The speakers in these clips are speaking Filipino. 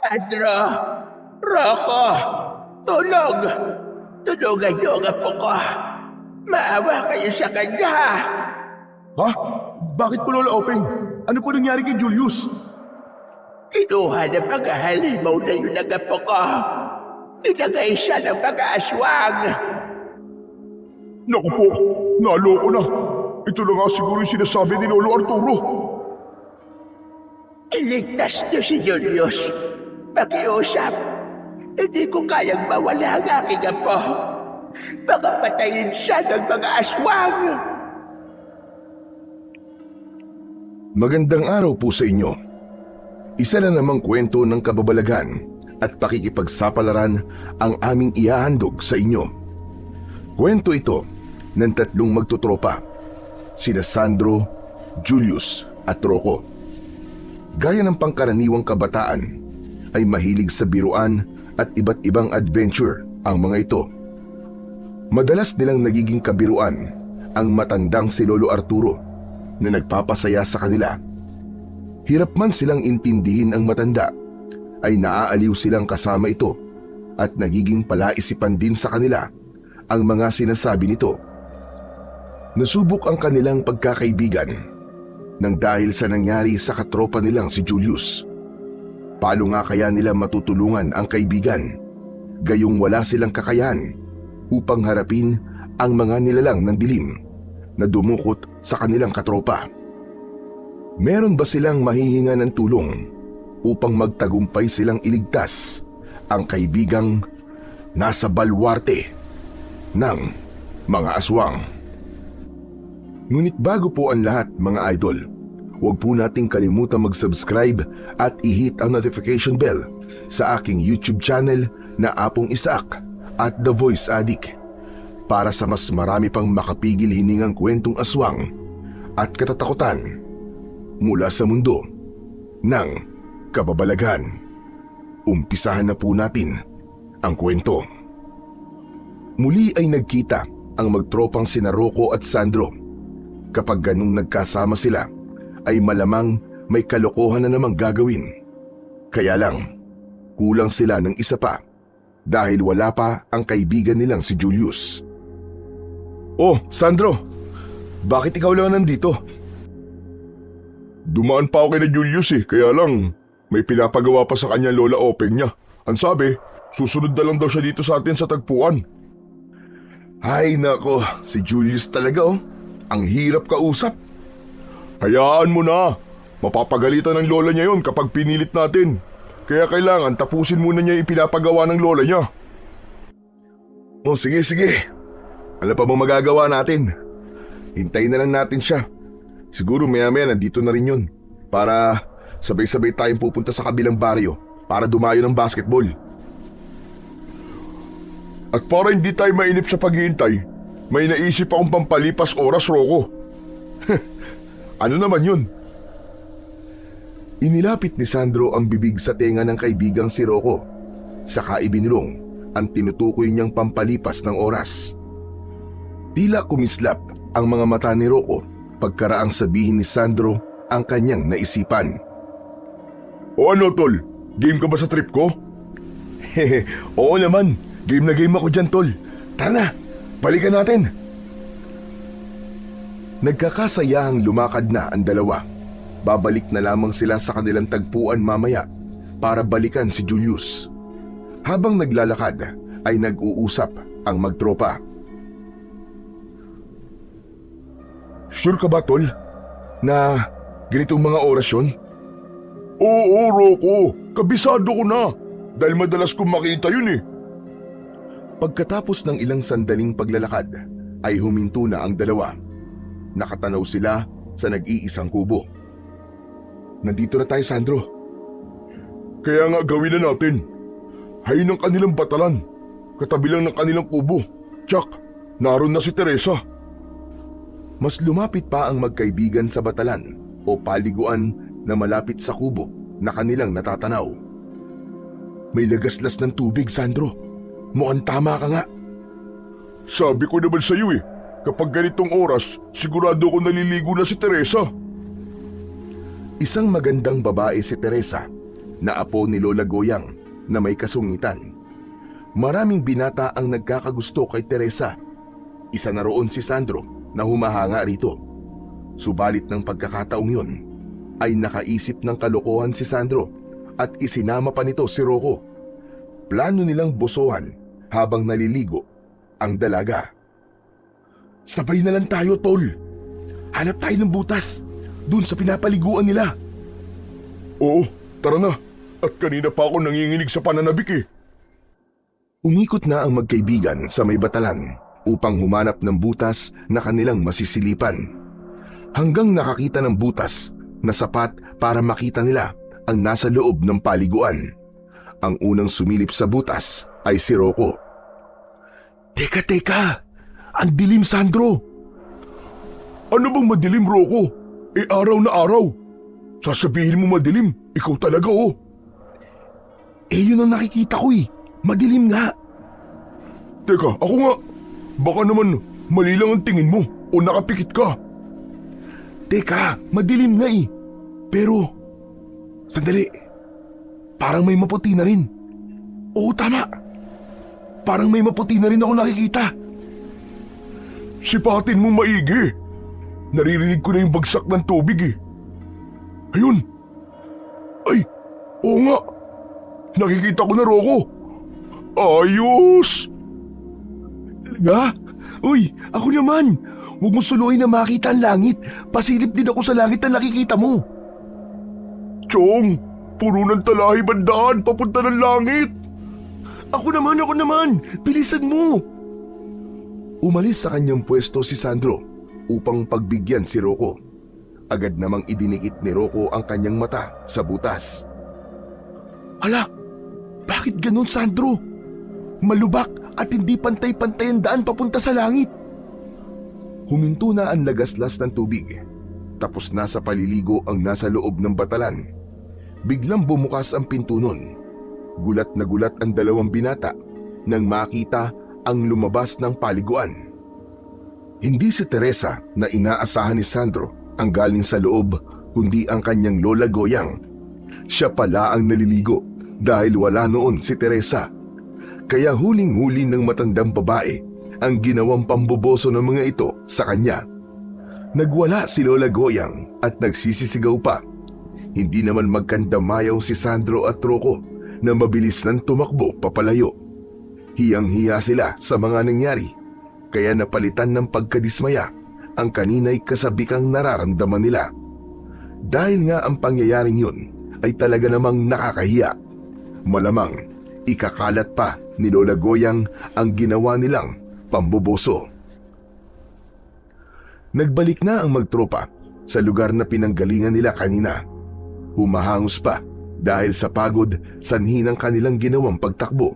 Pedro! Rocco! Tulog! Tulugan niyo ang apo ko! Maawa kayo sa kanya! Ha? Bakit po, Lola Openg? Ano po nangyari kay Julius? Kinuha ng mga halimaw na yun ang apo ko! Tinagay siya ng mga aswang! Naku po, naloko na. Ito na nga siguro yung sinasabi ni Lolo Arturo. Iligtas niyo si Julius. Pakiusap. Hindi ko kayang mawala ang aking apo. Baka patayin siya ng mga aswang. Magandang araw po sa inyo. Isa na namang kwento ng kababalagan at pakikipagsapalaran ang aming ihahandog sa inyo. Kwento ito ng tatlong magtutropa, sina Sandro, Julius at Rocco. Gaya ng pangkaraniwang kabataan, ay mahilig sa biruan at iba't ibang adventure ang mga ito. Madalas nilang nagiging kabiruan ang matandang si Lolo Arturo na nagpapasaya sa kanila. Hirap man silang intindihin ang matanda, ay naaaliw silang kasama ito at nagiging palaisipan din sa kanila ang mga sinasabi nito. Nasubok ang kanilang pagkakaibigan nang dahil sa nangyari sa katropa nilang si Julius. Paano nga kaya nila matutulungan ang kaibigan, gayong wala silang kakayahan upang harapin ang mga nilalang ng dilim na dumukot sa kanilang katropa? Meron ba silang mahihinga ng tulong upang magtagumpay silang iligtas ang kaibigang nasa balwarte ng mga aswang? Ngunit bago po ang lahat, mga idol, huwag po nating kalimutan mag-subscribe at i-hit ang notification bell sa aking YouTube channel na Apong Isaac at The Voice Addict para sa mas marami pang makapigil hiningang kwentong aswang at katatakutan mula sa mundo ng kababalagan. Umpisahan na po natin ang kwento. Muli ay nagkita ang magtropang sina Rocco at Sandro. Kapag ganung nagkasama sila, ay malamang may kalokohan na namang gagawin. Kaya lang, kulang sila ng isa pa dahil wala pa ang kaibigan nilang si Julius. Oh, Sandro, bakit ikaw lang nandito? Dumaan pa ako kay na Julius kaya lang may pinapagawa pa sa kanya Lola Openg niya. Ang sabi, susunod na lang daw siya dito sa atin sa tagpuan. Ay nako, si Julius talaga ang hirap kausap. Hayaan mo na, mapapagalitan ng lola niya yon kapag pinilit natin. Kaya kailangan tapusin muna niya yung pinapagawa ng lola niya. Oh, sige. Ano pa bang magagawa natin? Hintayin na lang natin siya. Siguro maya-maya nandito na rin yun. Para sabay-sabay tayong pupunta sa kabilang baryo para dumayo ng basketball. At para hindi tayo mainip sa paghihintay, may naisip akong pampalipas oras, Rocco. Ano naman yun? Inilapit ni Sandro ang bibig sa tenga ng kaibigang si Rocco. Saka ibinulong ang tinutukoy niyang pampalipas ng oras. Tila kumislap ang mga mata ni Rocco pagkaraang sabihin ni Sandro ang kanyang naisipan. O ano, tol? Game ka ba sa trip ko? Oo naman, game na game ako dyan, tol. Tara na, balikan natin. Nagkakasayahang lumakad na ang dalawa. Babalik na lamang sila sa kanilang tagpuan mamaya para balikan si Julius. Habang naglalakad ay nag-uusap ang magtropa. Sure ka ba, tol, na ganitong mga orasyon? Oo, Rocco, kabisado ko na dahil madalas kong makita yun Pagkatapos ng ilang sandaling paglalakad ay huminto na ang dalawa. Nakatanaw sila sa nag-iisang kubo. Nandito na tayo, Sandro. Kaya nga gawin na natin. Hay ng kanilang batalan. Katabi lang ng kanilang kubo. Tsak, naroon na si Teresa. Mas lumapit pa ang magkaibigan sa batalan o paliguan na malapit sa kubo na kanilang natatanaw. May lagaslas ng tubig, Sandro. Mukhang tama ka nga. Sabi ko naman sa iyo kapag ganitong oras, sigurado ko naliligo na si Teresa. Isang magandang babae si Teresa na apo ni Lola Goyang na may kasungitan. Maraming binata ang nagkakagusto kay Teresa. Isa na roon si Sandro na humahanga rito. Subalit ng pagkakataong yun ay nakaisip ng kalokohan si Sandro at isinama pa nito si Rocco. Plano nilang busuhan habang naliligo ang dalaga. Sabay na lang tayo, tol. Hanap tayo ng butas dun sa pinapaliguan nila. Oo, tara na. At kanina pa ako nanginginig sa pananabik eh. Umikot na ang magkaibigan sa may batalan upang humanap ng butas na kanilang masisilipan. Hanggang nakakita ng butas na sapat para makita nila ang nasa loob ng paliguan. Ang unang sumilip sa butas ay si Rocco. Teka! Ang dilim, Sandro! Ano bang madilim, Rocco? Araw na araw. Sasabihin mo madilim, ikaw talaga oh. Yun ang nakikita ko eh. Madilim nga. Teka, ako nga. Baka naman mali lang ang tingin mo o nakapikit ka. Teka, madilim nga eh. Pero, sandali. Parang may maputi na rin. Oo, tama. Parang may maputi na rin ako nakikita. Sipatin mo maigi. Naririnig ko na yung bagsak ng tubig eh. Ayun. Ay, oo nga. Nakikita ko na, Rocco. Ayos! Talaga? Uy, ako naman. Huwag mo suluin na makita ang langit. Pasilip din ako sa langit na nakikita mo. Chong, puro ng talahi bandaan papunta ng langit. Ako naman. Bilisan mo. Umalis sa kanyang pwesto si Sandro upang pagbigyan si Rocco. Agad namang idinikit ni Rocco ang kanyang mata sa butas. Ala, bakit ganun, Sandro? Malubak at hindi pantay-pantay ang daan papunta sa langit. Huminto na ang lagaslas ng tubig. Tapos na sa paliligo ang nasa loob ng batalan. Biglang bumukas ang pinto nun. Gulat na gulat ang dalawang binata nang makita ang lumabas ng paliguan. Hindi si Teresa na inaasahan ni Sandro ang galing sa loob, kundi ang kanyang Lola Goyang. Siya pala ang naliligo dahil wala noon si Teresa. Kaya huling-huli ng matandang babae ang ginawang pamboboso ng mga ito sa kanya. Nagwala si Lola Goyang at nagsisisigaw pa. Hindi naman magkandamayaw si Sandro at Rocco na mabilis nang tumakbo papalayo. Hiyang-hiya sila sa mga nangyari, kaya napalitan ng pagkadismaya ang kanina'y kasabikang nararamdaman nila. Dahil nga ang pangyayaring yun ay talaga namang nakakahiya. Malamang ikakalat pa ni Lola Goyang ang ginawa nilang pamboboso. Nagbalik na ang magtropa sa lugar na pinanggalingan nila kanina. Humahangos pa dahil sa pagod sanhi ng kanilang ginawang pagtakbo.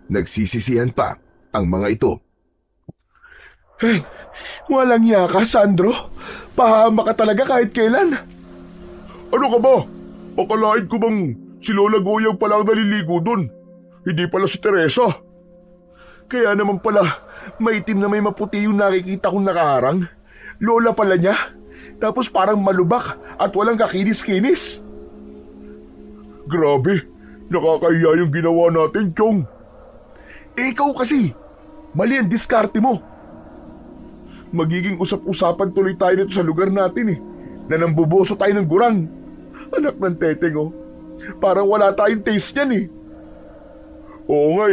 Nagsisisihan pa ang mga ito. Hey, walang iya ka, Sandro. Pahama ka talaga kahit kailan. Ano ka ba? Akalain ko bang si Lola Goyang pala ang naliligo dun? Hindi pala si Teresa. Kaya naman pala, maitim na may maputi yung nakikita kong nakaharang. Lola pala niya. Tapos parang malubak at walang kakinis-kinis. Grabe, nakakahiya yung ginawa natin, Chong. Ikaw kasi, mali ang diskarte mo. Magiging usap-usapan tuloy tayo nito sa lugar natin na nambuboso tayo ng gurang. Anak ng teteng oh, parang wala tayong taste niyan Oo nga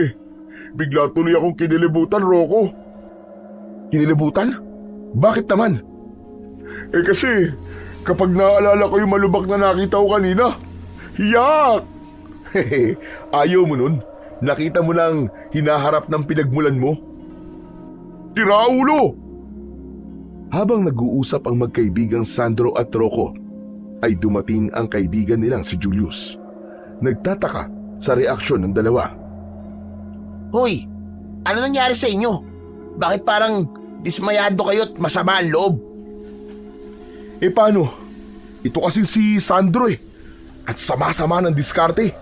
bigla tuloy akong kinilibutan, Rocco. Kinilibutan? Bakit naman? Kasi kapag naaalala ko yung malubak na nakita ko kanina, hiyak! Ayaw mo nun? Nakita mo lang hinaharap ng pinagmulan mo? Tiraulo! Habang nag-uusap ang magkaibigang Sandro at Rocco, ay dumating ang kaibigan nilang si Julius. Nagtataka sa reaksyon ng dalawa. Hoy, ano nangyari sa inyo? Bakit parang dismayado kayo at masama ang loob? Paano? Ito kasi si Sandro at sama-sama ng diskarte.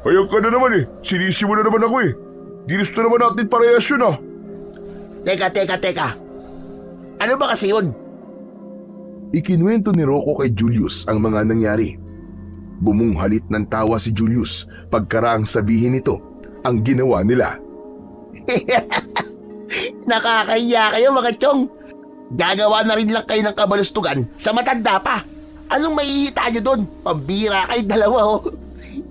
Hayag ka na naman sinisi mo na naman ako Ginusto naman natin parehas yun Teka. Ano ba kasi yun? Ikinuwento ni Rocco kay Julius ang mga nangyari. Bumunghalit ng tawa si Julius pagkaraang sabihin nito ang ginawa nila. Nakakahiya kayo mga chong. Gagawa na rin lang kayo ng kabalustugan sa matanda pa. Anong mahihita nyo doon? Pambira kayo dalawa oh.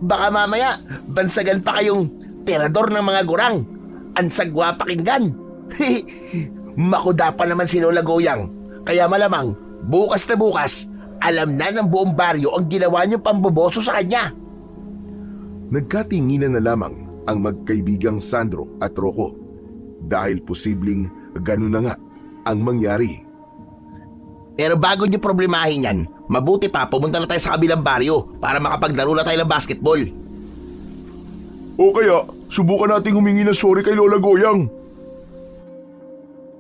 Baka mamaya bansagan pa kayong tirador ng mga gurang. Ansagwa pakinggan. Makuda pa naman si Lola Goyang. Kaya malamang bukas na bukas alam na ng buong baryo ang ginawa niyong pamboboso sa kanya. Nagkatinginan na lamang ang magkaibigang Sandro at Rocco dahil posibleng ganun na nga ang mangyari. Pero bago niyo problemahin yan, mabuti pa pumunta na tayo sa kabilang baryo para makapaglaro na tayo ng basketball. O kaya, subukan nating humingi ng sorry kay Lola Goyang.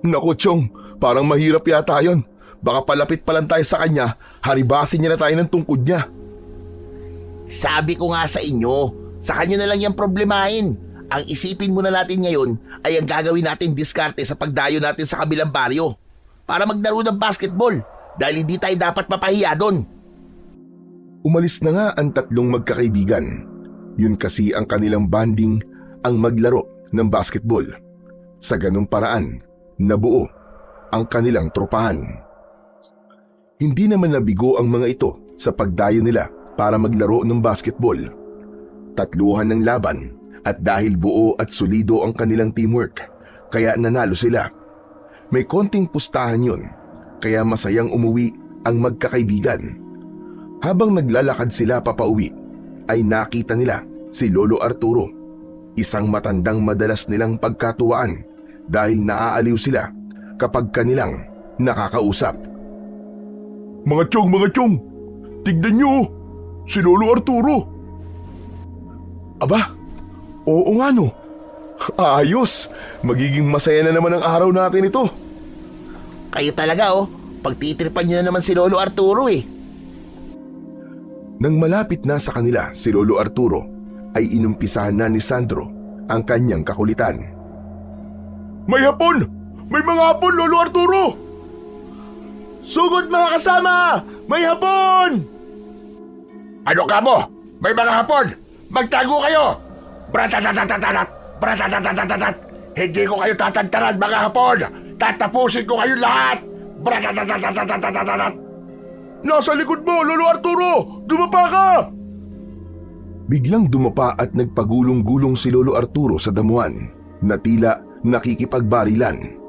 Naku, Chong, parang mahirap yata yun. Baka palapit pa lang tayo sa kanya, haribasin niya na tayo ng tungkod niya. Sabi ko nga sa inyo, sa kanya na lang yung problemahin. Ang isipin muna natin ngayon ay ang gagawin natin diskarte sa pagdayo natin sa kabilang baryo para maglaro ng basketball dahil hindi tayo dapat mapahiya doon. Umalis na nga ang tatlong magkakaibigan. Yun kasi ang kanilang banding ang maglaro ng basketball. Sa ganung paraan, nabuo ang kanilang tropahan. Hindi naman nabigo ang mga ito sa pagdayo nila para maglaro ng basketball. Tatluhan ng laban at dahil buo at solido ang kanilang teamwork, kaya nanalo sila. May konting pustahan yun, kaya masayang umuwi ang magkakaibigan. Habang naglalakad sila papauwi, ay nakita nila si Lolo Arturo, isang matandang madalas nilang pagkatuwaan dahil naaaliw sila kapag kanilang nakakausap. Mga Chong, tignan niyo, si Lolo Arturo. Aba, oo nga no. Ayos, magiging masaya na naman ang araw natin ito. Kayo talaga oh, pagtitripan nyo na naman si Lolo Arturo eh. Nang malapit na sa kanila si Lolo Arturo, ay inumpisahan na ni Sandro ang kanyang kakulitan. May hapon! May mga hapon, Lolo Arturo! Sugod mga kasama! May hapon! Ano ka mo? May mga hapon! Magtago kayo! Bratatatatat! Bratatatatat! Hindi ko kayo tatantaran, mga hapon! Tatapusin ko kayo lahat! Bratatatatat! Nasa likod mo, Lolo Arturo! Dumapa ka! Biglang dumapa at nagpagulong-gulong si Lolo Arturo sa damuhan na tila nakikipagbarilan.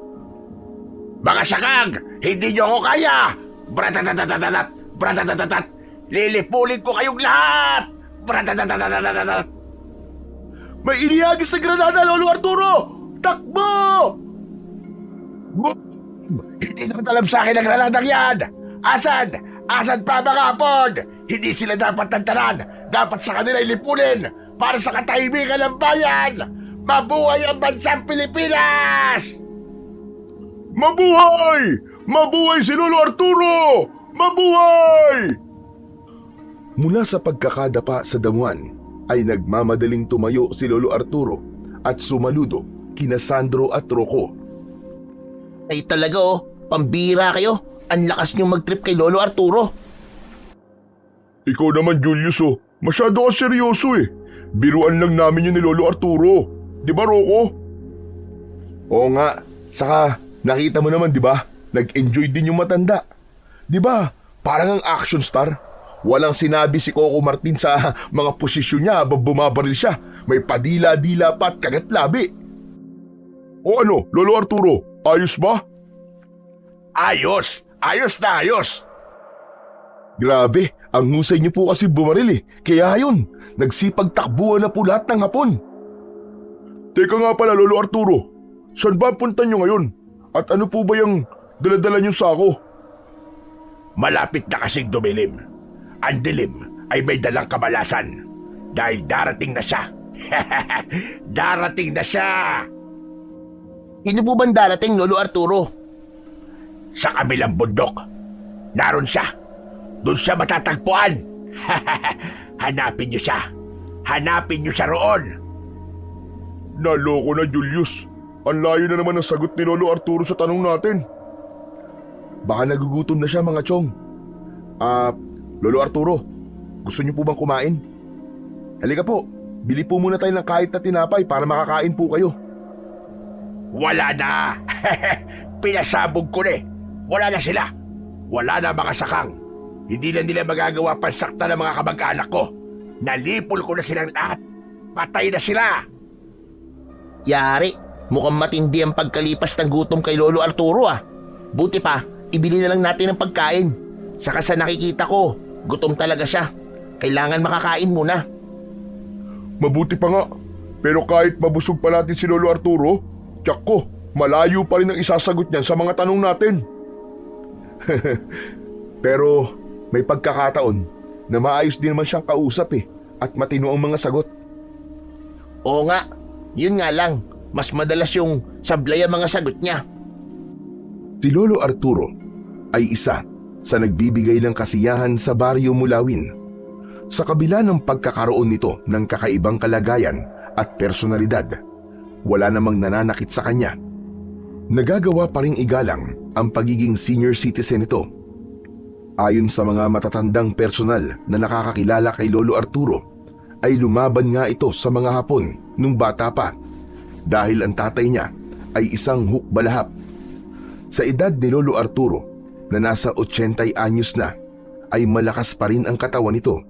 Mga sakang! Hindi niyo ako kaya! Bratatatatat! Bratatatatat! Lilipulin ko kayong lahat! Bratatatatat! May inihagis sa granada, Lolo Arturo! Takbo! Hindi naman alam sa akin ang granadang yan! Asan? Asan pa mga hapon? Hindi sila dapat tantanan! Dapat sa kanila ilipunin para sa katahimikan ng bayan! Mabuhay ang bansang Pilipinas! Mabuhay! Mabuhay si Lolo Arturo! Mabuhay! Mula sa pagkakadapa sa damuhan, ay nagmamadaling tumayo si Lolo Arturo at sumaludo kina Sandro at Rocco. Ay talaga oh, pambira kayo. Ang lakas niyong mag-trip kay Lolo Arturo. Ikaw naman, Julius, oh. Masyado ka seryoso eh. Biruan lang namin yun ni Lolo Arturo. Di ba, Rocco? Oo nga, saka nakita mo naman, di ba? Nag-enjoy din yung matanda. Di ba? Parang ang action star. Walang sinabi si Coco Martin sa mga posisyon niya habang bumabaril siya. May padila-dila pa at kagat-labi. O ano, Lolo Arturo, ayos ba? Ayos! Ayos na ayos! Grabe, ang husay niyo po kasi bumaril eh. Kaya yun, nagsipagtakbuhan na po lahat ng hapon. Teka nga pala, Lolo Arturo. Saan ba punta niyo ngayon? At ano po ba yung daladala niyong sako? Malapit na kasing dumilim. Ang dilim ay may dalang kamalasan dahil darating na siya. Darating na siya! Sino po bang darating, Lolo Arturo? Sa kabilang bundok. Naroon siya. Doon siya matatagpuan. Hanapin niyo siya. Hanapin niyo siya roon. Naloko na, Julius. Ang layo na naman ang sagot ni Lolo Arturo sa tanong natin. Baka nagugutom na siya mga chong. Lolo Arturo, Gusto niyo po bang kumain? Halika po, bili po muna tayo ng kahit na tinapay para makakain po kayo. Wala na. Pinasabog ko na eh. Wala na sila. Wala na mga sakang. Hindi na nila magagawa pansakta ng mga kamag-anak ko. Nalipol ko na silang lahat. Patay na sila. Yari, mukhang matindi ang pagkalipas ng gutom kay Lolo Arturo ah. Buti pa, ibili na lang natin ng pagkain. Saka sa nakikita ko, gutom talaga siya. Kailangan makakain muna. Mabuti pa nga. Pero kahit mabusog pa natin si Lolo Arturo, tiyak ko, malayo pa rin ang isasagot niyan sa mga tanong natin. Pero may pagkakataon na maayos din naman siyang kausap at matino ang mga sagot. Oo nga, yun nga lang. Mas madalas yung sablay ang mga sagot niya. Si Lolo Arturo ay isa sa nagbibigay ng kasiyahan sa Baryo Mulawin. Sa kabila ng pagkakaroon nito ng kakaibang kalagayan at personalidad, wala namang nananakit sa kanya. Nagagawa pa ring igalang ang pagiging senior citizen nito. Ayon sa mga matatandang personal na nakakakilala kay Lolo Arturo, ay lumaban nga ito sa mga Hapon nung bata pa dahil ang tatay niya ay isang hukbalahap. Sa edad ni Lolo Arturo na nasa 80 anyos na, ay malakas pa rin ang katawan nito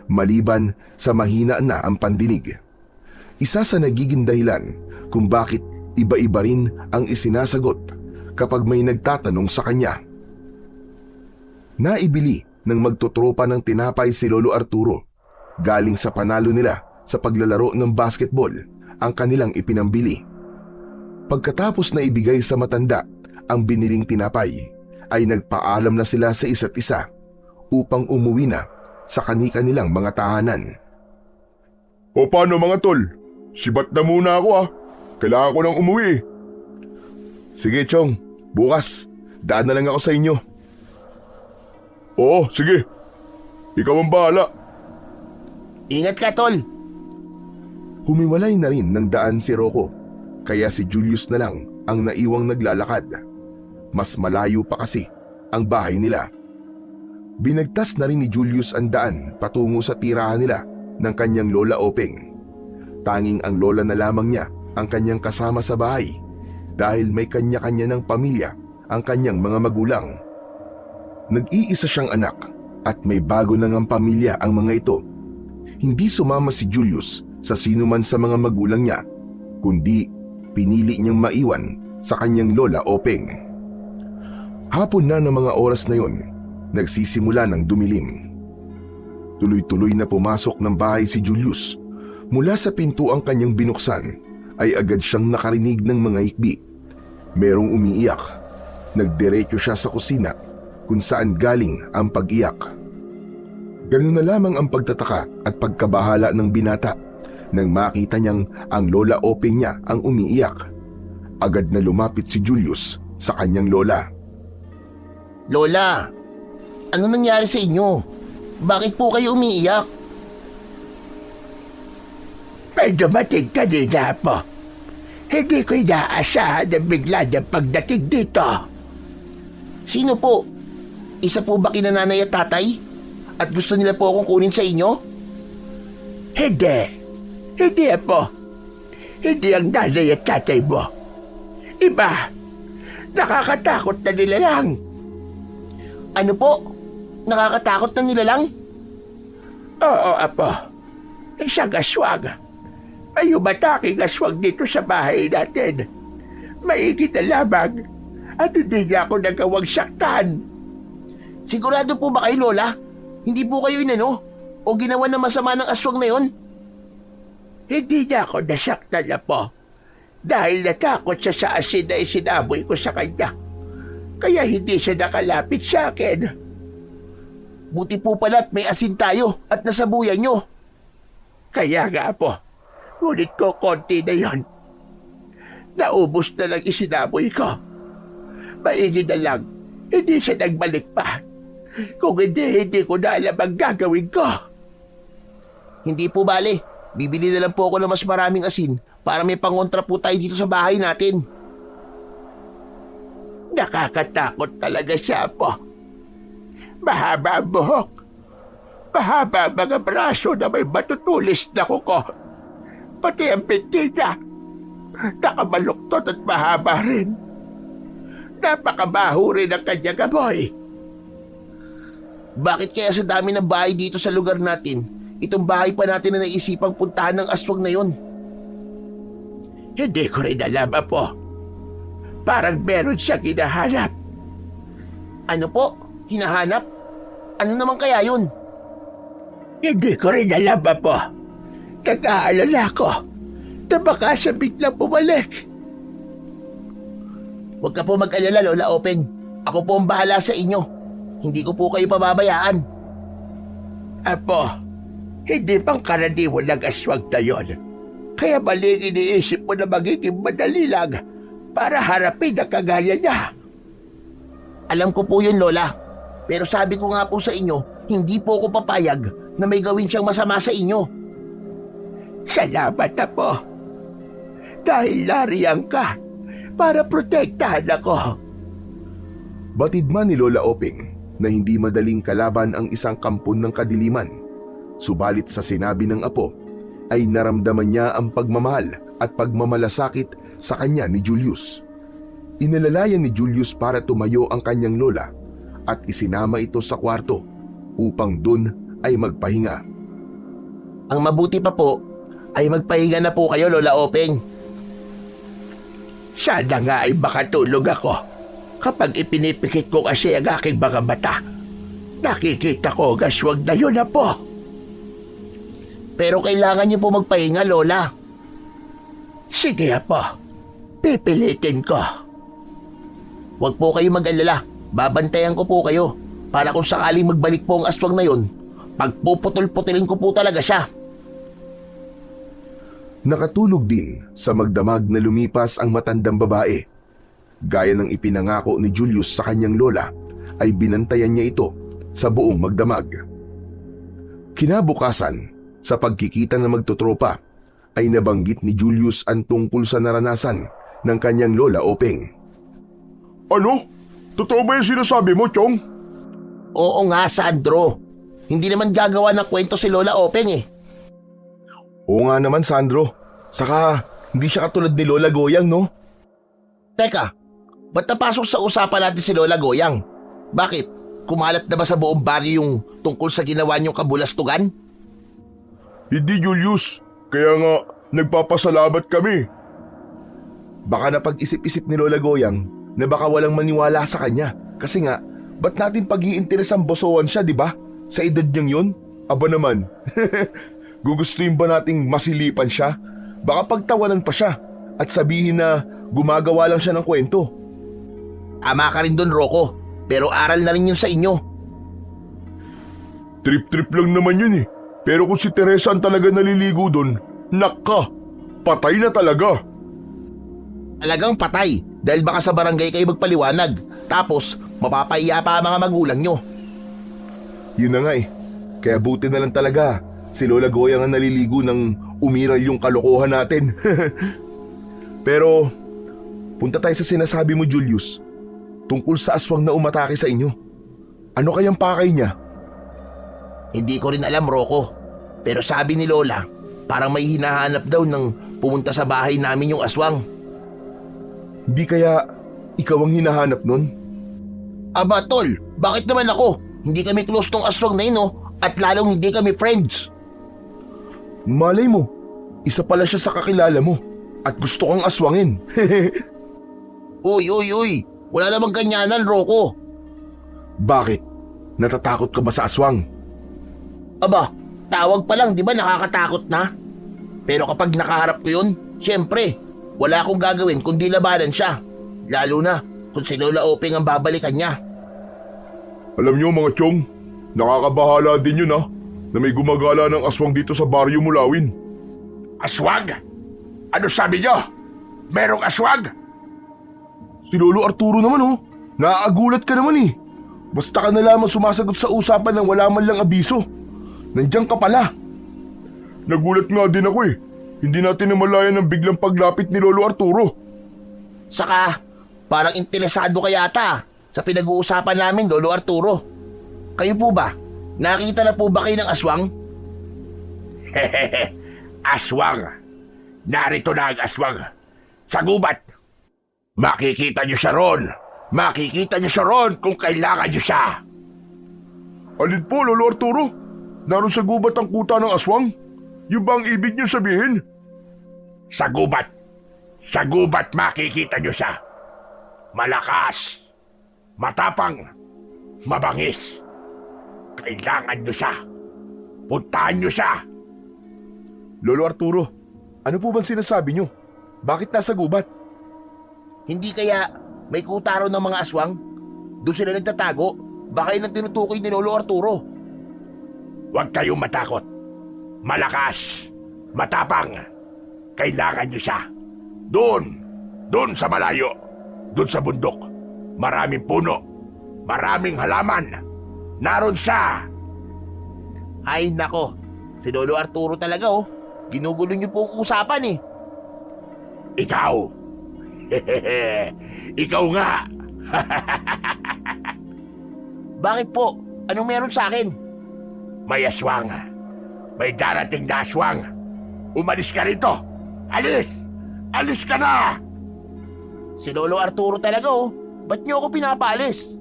maliban sa mahina na ang pandinig. Isa sa nagiging dahilan kung bakit iba-iba rin ang isinasagot kapag may nagtatanong sa kanya. Naibili ng magtutropa ng tinapay si Lolo Arturo galing sa panalo nila sa paglalaro ng basketball ang kanilang ipinambili. Pagkatapos na ibigay sa matanda ang biniling tinapay, ay nagpaalam na sila sa isa't isa upang umuwi na sa kani-kanilang mga tahanan. O paano mga tol? Sibat na muna ako Kailangan ko nang umuwi. Sige Chong, bukas daan na lang ako sa inyo. Oo, sige. Ikaw ang bahala. Ingat ka, tol. Humiwalay na rin ng daan si Rocco, kaya si Julius na lang ang naiwang naglalakad. Mas malayo pa kasi ang bahay nila. Binagtas na rin ni Julius ang daan patungo sa tirahan nila ng kanyang lola Openg. Tanging ang lola na lamang niya ang kanyang kasama sa bahay dahil may kanya-kanya ng pamilya ang kanyang mga magulang. Nag-iisa siyang anak at may bago na ngang pamilya ang mga ito. Hindi sumama si Julius sa sino man sa mga magulang niya, kundi pinili niyang maiwan sa kanyang lola Openg. Hapon na ng mga oras na yon, nagsisimula ng dumilim. Tuloy-tuloy na pumasok ng bahay si Julius. Mula sa pinto ang kanyang binuksan, ay agad siyang nakarinig ng mga hikbi. Merong umiiyak. Nagdiretso siya sa kusina kung saan galing ang pag-iyak. Ganun na lamang ang pagtataka at pagkabahala ng binata nang makita niyang ang lola Openg niya ang umiiyak. Agad na lumapit si Julius sa kanyang lola. Lola, ano nangyari sa inyo? Bakit po kayo umiiyak? May dumating kanina po. Hindi ko inaasahan na bigla niyang pagdating dito. Sino po? Isa po ba kina nanay at tatay? At gusto nila po akong kunin sa inyo? Hindi. Hindi po. Hindi ang nanay at tatay mo. Iba. Nakakatakot na nila lang. Ano po? Nakakatakot na nila lang? Oo, apo. Isang aswang. May umataking aswang dito sa bahay natin. Maigit na lamang at hindi niya ako nagawang saktan. Sigurado po ba kayo, Lola? Hindi po kayo inano? O ginawa na masama ng aswang na yon? Hindi niya ako nasaktan na po. Dahil natakot siya sa asin na isinaboy ko sa kanya. Kaya hindi siya nakalapit sa akin. Buti po pala't may asin tayo at nasabuyan nyo. Kaya nga po, ngunit ko konti na yon. Naubos na lang isinaboy ko. Maigi na lang, hindi siya nagbalik pa. Kung hindi ko na alam ang gagawin ko. Hindi po bale, bibili na lang po ako ng mas maraming asin para may pangontra po tayo dito sa bahay natin. Nakakatakot talaga siya po. Mahaba ang buhok. Mahaba ang mga braso na may matutulis na kuko. Pati ang binti niya, nakabaluktot at mahaba rin. Napakabaho rin ang kanyang amoy. Bakit kaya sa dami ng bahay dito sa lugar natin, itong bahay pa natin na naisipang puntahan ng aswang na yon? Hindi ko rin alam, Apo. Parang meron siyang hinahanap. Ano po? Hinahanap? Ano naman kaya yun? Hindi ko rin alam, Apo. Nag-aalala ko na baka siya biglang bumalik. Huwag ka po mag-alala, Lola Openg. Ako po ang bahala sa inyo. Hindi ko po kayo pababayaan. Apo, hindi pang karaniwan ng aswang na yun. Kaya maling iniisip mo na magiging madali lang para harapin ang kagaya niya. Alam ko po yun, Lola. Pero sabi ko nga po sa inyo, hindi po ako papayag na may gawin siyang masama sa inyo. Salamat, Apo. Dahil lariyan ka para protektahan ako. Batid man ni Lola Openg na hindi madaling kalaban ang isang kampon ng kadiliman. Subalit sa sinabi ng apo, ay naramdaman niya ang pagmamahal at pagmamalasakit sa kanya ni Julius. Inalalayan ni Julius para tumayo ang kanyang lola at isinama ito sa kwarto upang dun ay magpahinga. Ang mabuti pa po ay magpahinga na po kayo, Lola Openg. Sana nga ay makatulog ako. Kapag ipinipikit ko kasi ang aking mga mata, nakikita ko ang aswang na yun, Apo. Pero kailangan niyo po magpahinga, Lola. Sige, Apo. Pipilitin ko. Huwag po kayo mag-alala. Babantayan ko po kayo para kung sakaling magbalik po ang aswang na yun, pagpuputol-putulin ko po talaga siya. Nakatulog din sa magdamag na lumipas ang matandang babae. Gaya ng ipinangako ni Julius sa kanyang lola, ay binantayan niya ito sa buong magdamag. Kinabukasan, sa pagkikita na magtutropa, ay nabanggit ni Julius ang tungkol sa naranasan ng kanyang Lola Openg. Ano? Totoo ba yung sinasabi mo, Chong? Oo nga, Sandro. Hindi naman gagawa ng kwento si Lola Openg eh. Oo nga naman, Sandro. Saka, hindi siya katulad ni Lola Goyang, no? Teka, ba't napasok sa usapan natin si Lola Goyang? Bakit? Kumalat na ba sa buong baryo yung tungkol sa ginawa niyong kabulastugan? Hindi, Julius. Kaya nga, nagpapasalamat kami. Baka napag-isip-isip ni Lola Goyang na baka walang maniwala sa kanya. Kasi nga, ba't natin pag-iinteres ang bosohan siya, di ba? Sa edad niyang yun? Aba naman. Gugustuhin ba nating masilipan siya? Baka pagtawanan pa siya at sabihin na gumagawa lang siya ng kwento. Ama ka rin doon, Rocco. Pero aral na rin yun sa inyo. Trip-trip lang naman yun eh. Pero kung si Teresa ang talaga naliligo doon, naka, patay na talaga. Talagang patay dahil baka sa barangay kayo magpaliwanag. Tapos mapapahiya pa ang mga magulang nyo. Yun na nga eh. Kaya buti na lang talaga si Lola Goyang ang naliligo nang umiral yung kalokohan natin. Pero punta tayo sa sinasabi mo, Julius, tungkol sa aswang na umatake sa inyo. Ano kayang pakay niya? Hindi ko rin alam, Rocco. Pero sabi ni Lola, parang may hinahanap daw nang pumunta sa bahay namin yung aswang. Hindi kaya ikaw ang hinahanap nun? Aba, tol, bakit naman ako? Hindi kami close tong aswang na yun, oh. At lalong hindi kami friends. Malay mo, isa pala siya sa kakilala mo at gusto kang aswangin. Uy. Wala namang ganyanan, Rocco. Bakit? Natatakot ka ba sa aswang? Aba, tawag pa lang, di ba nakakatakot na? Pero kapag nakaharap ko yun, siyempre, wala akong gagawin kundi labanan siya. Lalo na kung si Lola Openg ang babalikan niya. Alam niyo mga Chong, nakakabahala din yun na may gumagala ng aswang dito sa baryo Mulawin. Aswang? Ano sabi niyo? Merong aswang? Si Lolo Arturo naman naaagulat ka naman eh. Basta ka na lamang sumasagot sa usapan ng wala man lang abiso. Nandiyan ka pala. Nagulat nga din ako eh. Hindi natin namalayan ang biglang paglapit ni Lolo Arturo. Saka, parang interesado ka yata sa pinag-uusapan namin, Lolo Arturo. Kayo po ba? Nakita na po ba kayo ng aswang? Aswang. Narito na ang aswang. Sa gubat. Makikita niyo siya ron. Makikita niyo siya ron kung kailangan niyo siya. Alin po, Lolo Arturo? Naroon sa gubat ang kuta ng aswang? Yung ba ang ibig niyo sabihin? Sa gubat. Sa gubat makikita niyo siya. Malakas. Matapang. Mabangis. Kailangan niyo siya. Puntahan niyo siya. Lolo Arturo, ano po bang sinasabi niyo? Bakit nasa gubat? Hindi kaya may kuta raw ng mga aswang? Doon sila nagtatago? Baka yun ang tinutukoy ni Lolo Arturo. Huwag kayong matakot. Malakas. Matapang. Kailangan niyo siya. Doon sa malayo. Doon sa bundok. Maraming puno. Maraming halaman. Naroon siya. Ay nako, si Lolo Arturo talaga oh. Ginugulo niyo po ang usapan eh. Ikaw. Ikaw nga. Bakit po? Anong meron sa akin? May aswang. May darating na aswang. Umalis ka rito. Alis! Alis ka na! Si Lolo Arturo talaga oh. Ba't niyo ako pinapaalis?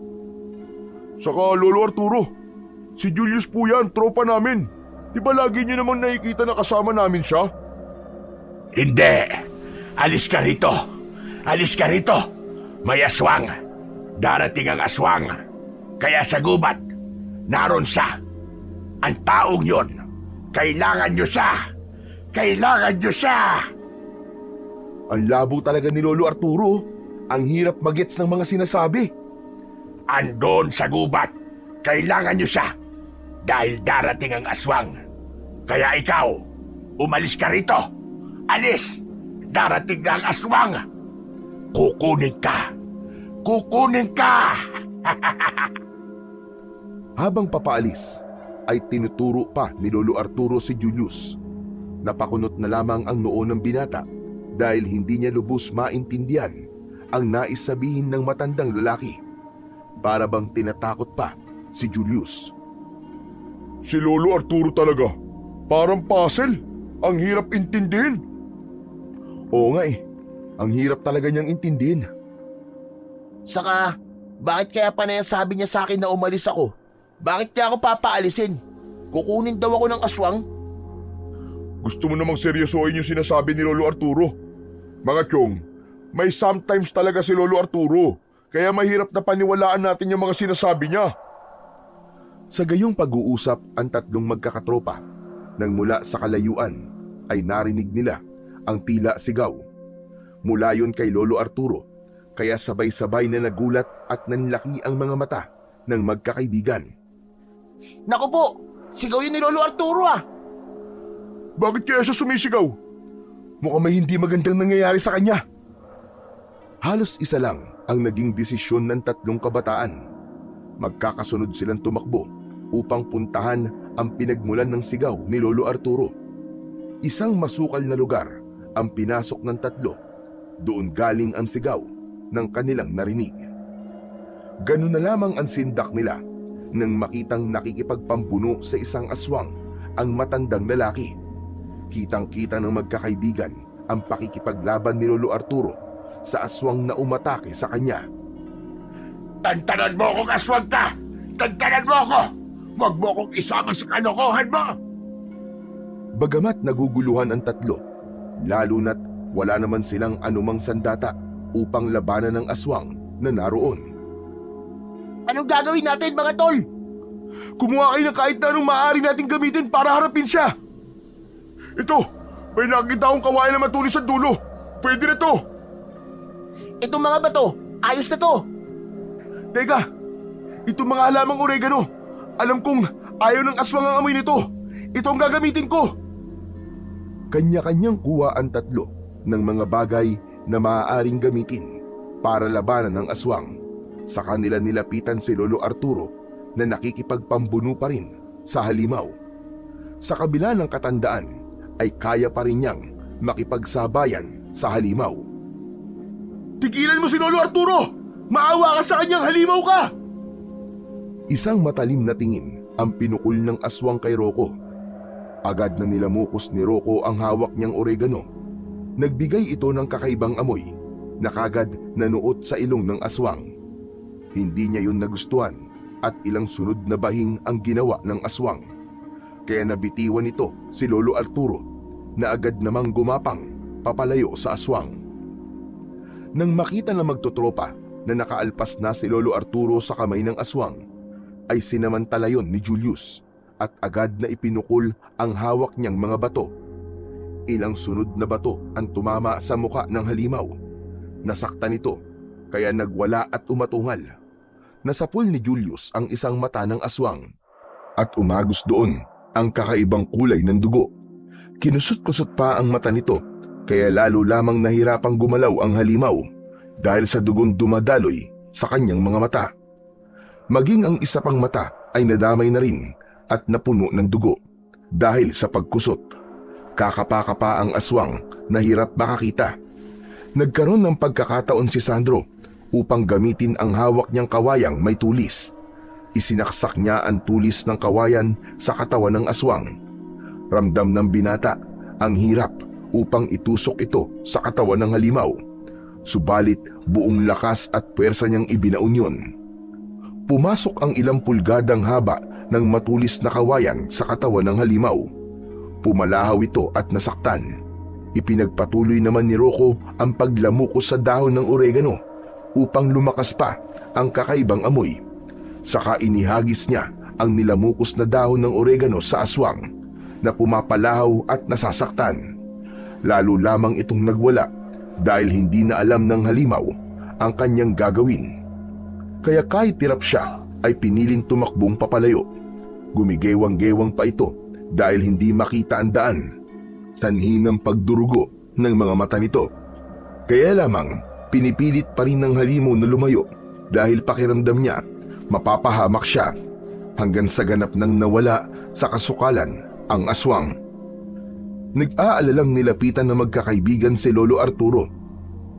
Saka Lolo Arturo, si Julius po yan, tropa namin. Di ba lagi niyo namang nakikita na kasama namin siya? Hindi. Alis ka rito. Alis ka rito. May aswang. Darating ang aswang. Kaya sa gubat, naroon siya. Ang taong yon. Kailangan niyo siya. Kailangan niyo siya. Ang labo talaga ni Lolo Arturo. Ang hirap magets ng mga sinasabi. Andon sa gubat. Kailangan niyo siya. Dahil darating ang aswang. Kaya ikaw, umalis ka rito. Alis! Darating na ang aswang. Kukunin ka. Kukunin ka! Habang papaalis, ay tinuturo pa ni Lolo Arturo si Julius. Napakunot na lamang ang noo ng binata dahil hindi niya lubos maintindihan ang nais sabihin ng matandang lalaki. Para bang tinatakot pa si Julius. Si Lolo Arturo talaga, parang puzzle. Ang hirap intindihin. Oo nga eh, ang hirap talaga niyang intindihin. Saka, bakit kaya pa na sabi niya sa akin na umalis ako? Bakit niya ako papaalisin? Kukunin daw ako ng aswang? Gusto mo namang seryosohin yung sinasabi ni Lolo Arturo. Mga Chong, may sometimes talaga si Lolo Arturo, kaya mahirap na paniwalaan natin yung mga sinasabi niya. Sa gayong pag-uusap ang tatlong magkakatropa, nang mula sa kalayuan ay narinig nila ang tila sigaw. Mula yun kay Lolo Arturo, kaya sabay-sabay na nagulat at nanlaki ang mga mata ng magkakaibigan. Naku po, sigaw yun ni Lolo Arturo ah! Bakit kaya siya sumisigaw? Mukhang may hindi magandang nangyayari sa kanya. Halos isa lang ang naging desisyon ng tatlong kabataan. Magkakasunod silang tumakbo upang puntahan ang pinagmulan ng sigaw ni Lolo Arturo. Isang masukal na lugar ang pinasok ng tatlo. Doon galing ang sigaw ng kanilang narinig. Ganun na lamang ang sindak nila nang makitang nakikipagpambuno sa isang aswang ang matandang lalaki. Kitang-kita ng magkakaibigan ang pakikipaglaban ni Lolo Arturo sa aswang na umatake sa kanya. Tantanan mo akong aswang ka! Tantanan mo ako! Huwag mo akong isama sa kalokohan mo! Bagamat naguguluhan ang tatlo, lalo na't wala naman silang anumang sandata upang labanan ng aswang na naroon. Anong gagawin natin mga tol? Kumuha kayo ng kahit na anong maaari nating gamitin para harapin siya. Ito, may nakita akong kawain na matulis sa dulo. Pwede na to. Itong mga bato, ayos na to. Teka, itong mga halamang oregano. Alam kong ayaw ng aswang ang amoy nito. Ito ang gagamitin ko. Kanya-kanyang kuha ang tatlo ng mga bagay na maaaring gamitin para labanan ng aswang. Sa kanila nilapitan si Lolo Arturo na nakikipagpambuno pa rin sa halimaw. Sa kabila ng katandaan ay kaya pa rin niyang makipagsabayan sa halimaw. Tigilan mo si Lolo Arturo! Maawa ka sa kanyang halimaw ka! Isang matalim na tingin ang pinukul ng aswang kay Rocco. Agad na nilamukos ni Rocco ang hawak niyang oregano. Nagbigay ito ng kakaibang amoy na kagad nanuot sa ilong ng aswang. Hindi niya yun nagustuhan at ilang sunod na bahing ang ginawa ng aswang. Kaya nabitiwan nito si Lolo Arturo na agad namang gumapang papalayo sa aswang. Nang makita na magtotropa na nakaalpas na si Lolo Arturo sa kamay ng aswang, ay sinamantala yon ni Julius at agad na ipinukul ang hawak niyang mga bato. Ilang sunod na bato ang tumama sa muka ng halimaw. Nasaktan ito kaya nagwala at umatungal. Nasapul ni Julius ang isang mata ng aswang at umagos doon ang kakaibang kulay ng dugo. Kinusot-kusot pa ang mata nito kaya lalo lamang nahirapang gumalaw ang halimaw dahil sa dugong dumadaloy sa kanyang mga mata. Maging ang isa pang mata ay nadamay na rin at napuno ng dugo dahil sa pagkusot. Kakapa-kapa ang aswang na hirap makakita. Nagkaroon ng pagkakataon si Sandro upang gamitin ang hawak niyang kawayang may tulis. Isinaksak niya ang tulis ng kawayan sa katawan ng aswang. Ramdam ng binata ang hirap upang itusok ito sa katawan ng halimaw. Subalit buong lakas at puwersa niyang ibinaon yun. Pumasok ang ilang pulgadang haba ng matulis na kawayan sa katawan ng halimaw. Pumalahaw ito at nasaktan. Ipinagpatuloy naman ni Rocco ang paglamukos sa dahon ng oregano upang lumakas pa ang kakaibang amoy. Saka inihagis niya ang nilamukos na dahon ng oregano sa aswang na pumapalahaw at nasasaktan. Lalo lamang itong nagwala dahil hindi na alam ng halimaw ang kanyang gagawin. Kaya kahit tirap siya ay piniling tumakbong papalayo. Gumigewang-gewang pa ito dahil hindi makita ang daan. Sanhi ng pagdurugo ng mga mata nito. Kaya lamang pinipilit pa rin ng halimaw na lumayo dahil pakiramdam niya mapapahamak siya hanggang sa ganap nang nawala sa kasukalan ang aswang. Nag-aalalang nilapitan na magkakaibigan si Lolo Arturo.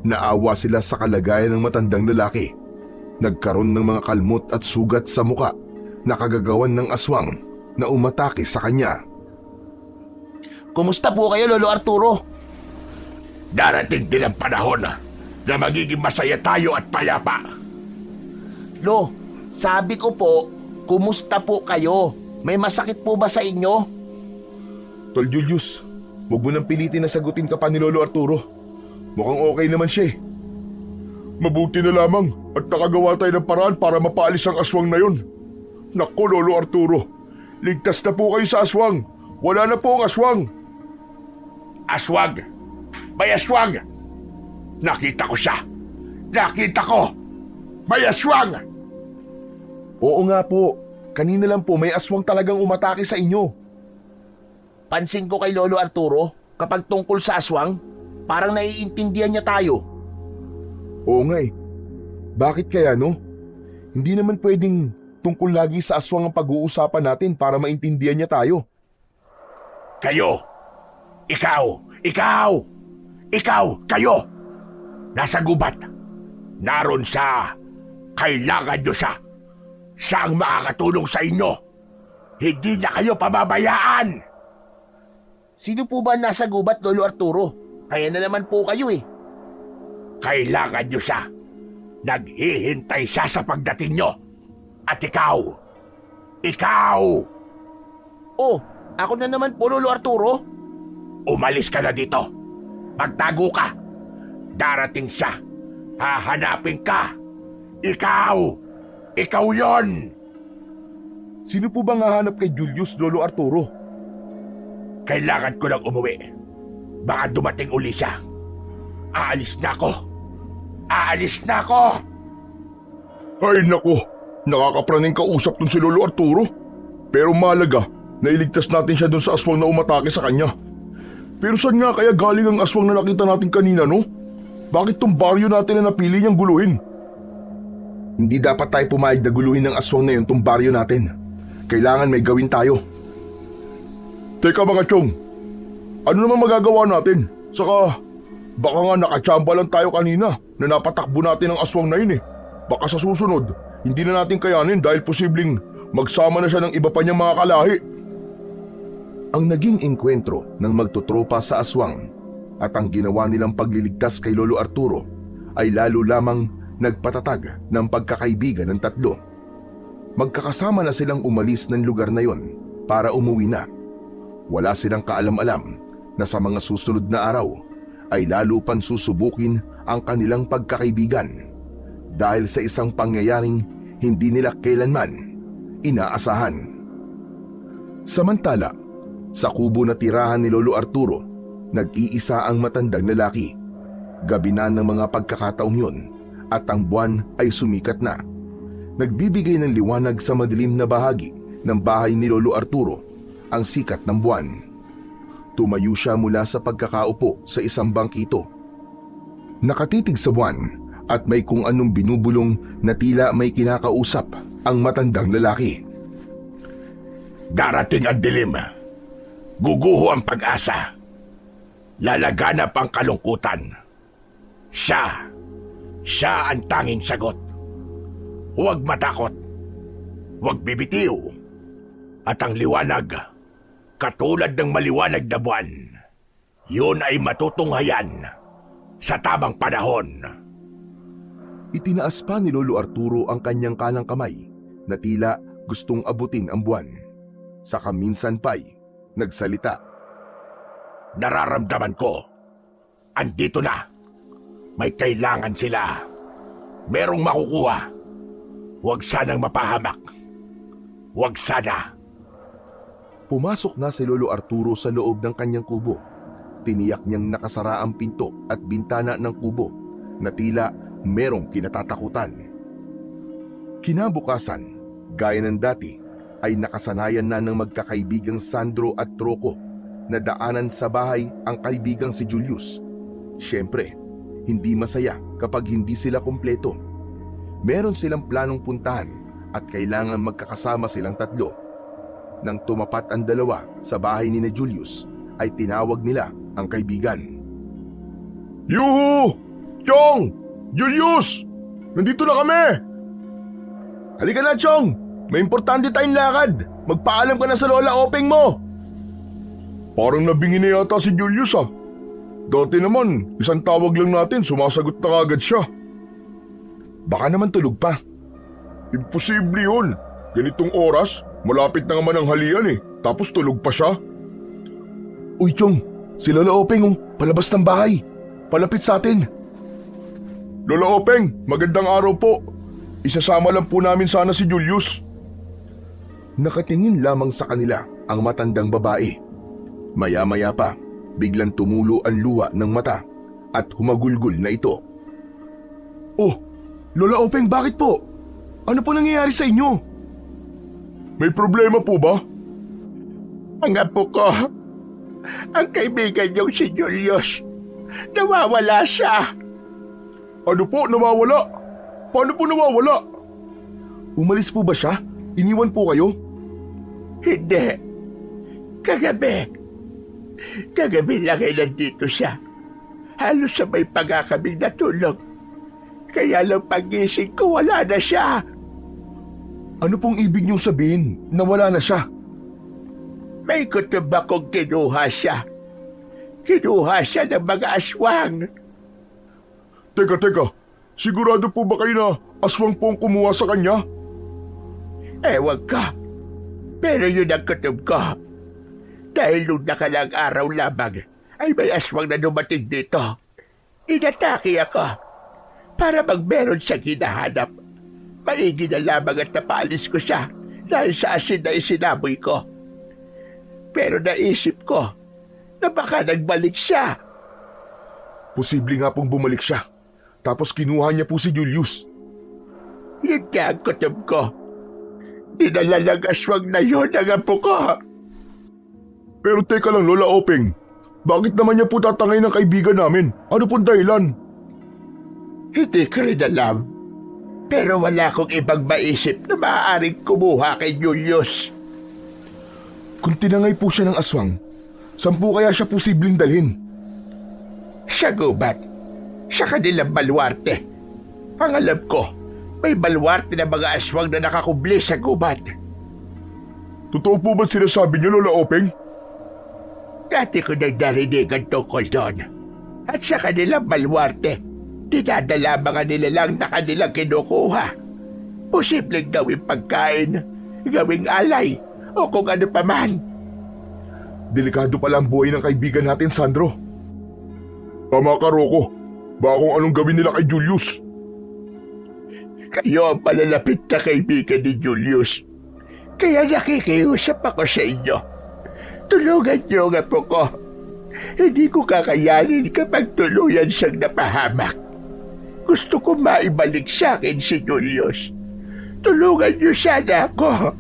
Naawa sila sa kalagayan ng matandang lalaki. Nagkaroon ng mga kalmot at sugat sa muka na kagagawan ng aswang na umatake sa kanya. Kumusta po kayo, Lolo Arturo? Darating din ang panahon na magiging masaya tayo at payapa. Lo, sabi ko po, kumusta po kayo? May masakit po ba sa inyo? Tol Julius, huwag mo nang pilitin na sagutin ka pa ni Lolo Arturo. Mukhang okay naman siya eh. Mabuti na lamang at nakagawa tayo ng paraan para mapaalis ang aswang na yun. Naku, Lolo Arturo, ligtas na po kayo sa aswang. Wala na po ang aswang. Aswang! May aswang! Nakita ko siya! Nakita ko! May aswang! Oo nga po, kanina lang po may aswang talagang umatake sa inyo. Pansin ko kay Lolo Arturo, kapag tungkol sa aswang, parang naiintindihan niya tayo. Oo nga eh. Bakit kaya no? Hindi naman pwedeng tungkol lagi sa aswang ang pag-uusapan natin para maintindihan niya tayo. Kayo! Ikaw! Kayo! Nasa gubat. Naroon siya. Kailangan nyo siya. Siya ang makakatulong sa inyo. Hindi niya kayo pababayaan. Sino po ba nasa gubat, Lolo Arturo? Kaya na naman po kayo eh. Kailangan nyo siya. Naghihintay siya sa pagdating nyo. At ikaw! Oh, ako na naman po, Lolo Arturo. Umalis ka na dito. Magtago ka. Darating siya. Hahanapin ka. Ikaw yon. Sino po bang hahanap kay Julius, Lolo Arturo? Kailangan ko lang umuwi. Baka dumating uli siya. Aalis na ako. Ay nako, nakakapraning kausap dun si Lolo Arturo. Pero mahalaga na iligtas natin siya dun sa aswang na umatake sa kanya. Pero saan nga kaya galing ang aswang na nakita natin kanina, no? Bakit tong baryo natin na napili niyang guluhin? Hindi dapat tayo pumayag na guluhin ng aswang na yun tong baryo natin. Kailangan may gawin tayo. Teka mga chong, ano naman magagawa natin? Saka, baka nga nakachamba lang tayo kanina na napatakbo natin ang aswang na yun eh. Baka sa susunod, hindi na natin kayanin dahil posibleng magsama na siya ng iba pa niyang mga kalahi. Ang naging engkwentro ng magtutropa sa aswang at ang ginawa nilang pagliligtas kay Lolo Arturo ay lalo lamang nagpatatag ng pagkakaibigan ng tatlo. Magkakasama na silang umalis ng lugar na yon para umuwi na. Wala silang kaalam-alam na sa mga susunod na araw ay lalo pang susubukin ang kanilang pagkakaibigan dahil sa isang pangyayaring hindi nila kailanman inaasahan. Samantala, sa kubo na tirahan ni Lolo Arturo, nag-iisa ang matandang lalaki. Gabi na ng mga pagkakataong yun at ang buwan ay sumikat na. Nagbibigay ng liwanag sa madilim na bahagi ng bahay ni Lolo Arturo ang sikat ng buwan. Tumayo siya mula sa pagkakaupo sa isang bangkito. Nakatitig sa buwan at may kung anong binubulong na tila may kinakausap ang matandang lalaki. Darating ang dilim. Guguho ang pag-asa. Lalaganap ang kalungkutan. Siya ang tanging sagot. Huwag matakot. Huwag bibitiw. At ang liwanag, katulad ng maliwanag na buwan, yun ay matutunghayan sa tamang panahon. Itinaas pa ni Lolo Arturo ang kanyang kanang kamay na tila gustong abutin ang buwan. Saka minsan pa'y nagsalita. Nararamdaman ko, andito na. May kailangan sila. Merong makukuha. Huwag sanang mapahamak. Huwag sana. Pumasok na si Lolo Arturo sa loob ng kanyang kubo. Tiniyak niyang nakasara ang pinto at bintana ng kubo na tila merong kinatatakutan. Kinabukasan, gaya ng dati, ay nakasanayan na ng magkakaibigang Sandro at Troco na daanan sa bahay ang kaibigang si Julius. Siyempre, hindi masaya kapag hindi sila kumpleto. Meron silang planong puntahan at kailangan magkakasama silang tatlo. Nang tumapat ang dalawa sa bahay ni Julius, ay tinawag nila ang kaibigan. Yuhu! Chong! Julius! Nandito na kami! Halika na, Chong! May importante tayong lakad. Magpaalam ka na sa Lola Openg mo. Parang nabingi na yata si Julius ah. Dati naman, isang tawag lang natin, sumasagot na kagad siya. Baka naman tulog pa. Imposible yun. Ganitong oras, malapit na naman ang halian eh. Tapos tulog pa siya. Uy, Chong, si Lola Openg palabas ng bahay. Palapit sa atin. Lola Openg, magandang araw po. Isasama lang po namin sana si Julius. Nakatingin lamang sa kanila ang matandang babae. Maya-maya pa, biglang tumulo ang luha ng mata at humagulgol na ito. Oh, Lola Openg, bakit po? Ano po nangyayari sa inyo? May problema po ba? Ang apo ko, ang kaibigan niyong si Julius, nawawala siya. Ano po, nawawala? Paano po nawawala? Umalis po ba siya? Iniwan po kayo? Hindi. Kagabi lang ay nandito siya. Halos sabay pa nga kaming natulog. Kaya lang pagising ko, wala na siya. Ano pong ibig niyong sabihin na wala na siya? May kutob akong kinuha siya. Kinuha siya ng mga aswang. Teka. Sigurado po ba kayo na aswang po ang kumuha sa kanya? Ewan ko. Pero yun ang kutob ko. Dahil nung nakalang araw lamang ay may aswang na dumating dito. Inatake ako para magmeron siyang hinahanap. Maigi na lamang at napaalis ko siya dahil sa asin na isinaboy ko. Pero naisip ko na baka nagbalik siya. Posible nga pong bumalik siya. Tapos kinuha niya po si Julius. Yun ka ang kutob ko. Dinala ng aswang na yun ang apo ko. Pero teka lang, Lola Openg. Bakit naman niya po tatangay ng kaibigan namin? Ano pong dahilan? Hindi ko rin alam. Pero wala akong ibang maisip na maaaring kumuha kay Julius. Kung tinangay po siya ng aswang, saan po kaya siya posibleng dalhin? Sa gubat. Sa kanilang baluarte. Ang alam ko, may baluarte na mga aswang na nakakubli sa gubat. Totoo po ba sinasabi niyo, Lola Openg? Dati ko nang narinig ang tungkol doon. At sa kanilang balwarte, dinadala mga nila lang na kanilang kinukuha. Posibleng gawing pagkain, gawing alay, o kung ano pa man. Delikado pala ang buhay ng kaibigan natin, Sandro. Tama ka, Rocco. Baka kung anong gawin nila kay Julius. Kayo ang palalapit na kaibigan ni Julius. Kaya nakikiusap ako sa inyo. Tulungan niyo nga po ko. Hindi ko kakayanin kapag tuluyan siyang napahamak. Gusto ko maibalik sa akin si Julius. Tulungan niyo sana ako.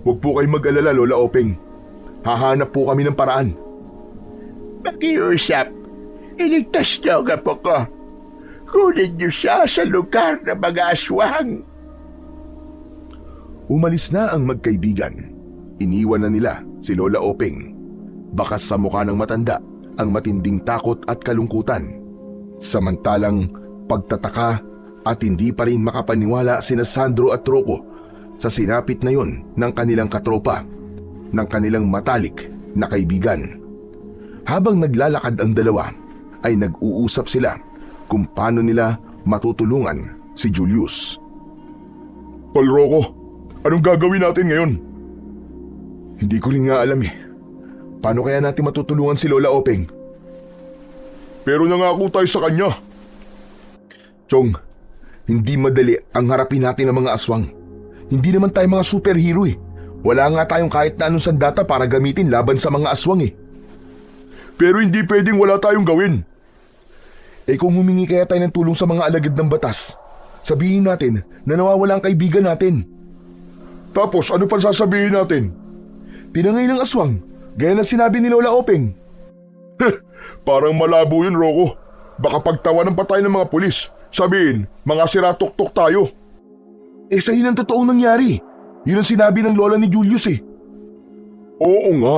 Huwag po kayong mag-alala, Lola Openg. Hahanap po kami ng paraan. Pakiusap, iligtas niyo nga po ko. Kunin niyo siya sa lugar ng mga aswang. Umalis na ang magkaibigan. Iniwan na nila si Lola Openg. Bakas sa mukha ng matanda ang matinding takot at kalungkutan. Samantalang pagtataka at hindi pa rin makapaniwala sina Sandro at Rocco sa sinapit na yon ng kanilang katropa, ng kanilang matalik na kaibigan. Habang naglalakad ang dalawa, ay nag-uusap sila kung paano nila matutulungan si Julius. Tol Rocco, anong gagawin natin ngayon? Hindi ko rin nga alam eh. Paano kaya natin matutulungan si Lola Openg? Pero nangako tayo sa kanya. Chong, hindi madali ang harapin natin ang mga aswang. Hindi naman tayo mga superhero eh. Wala nga tayong kahit na anong sandata para gamitin laban sa mga aswang eh. Pero hindi pwedeng wala tayong gawin. Eh kung humingi kaya tayo ng tulong sa mga alagad ng batas, sabihin natin na nawawala ang kaibigan natin. Tapos ano pa sasabihin natin? Tinangay ng aswang, gaya na sinabi ni Lola Openg. Parang malabo yun, Rocco. Baka pagtawanan pa tayo ng mga pulis. Sabihin, mga siratuktok tayo. Eh sa yun ang totoong nangyari. Yun ang sinabi ng lola ni Julius eh. Oo nga,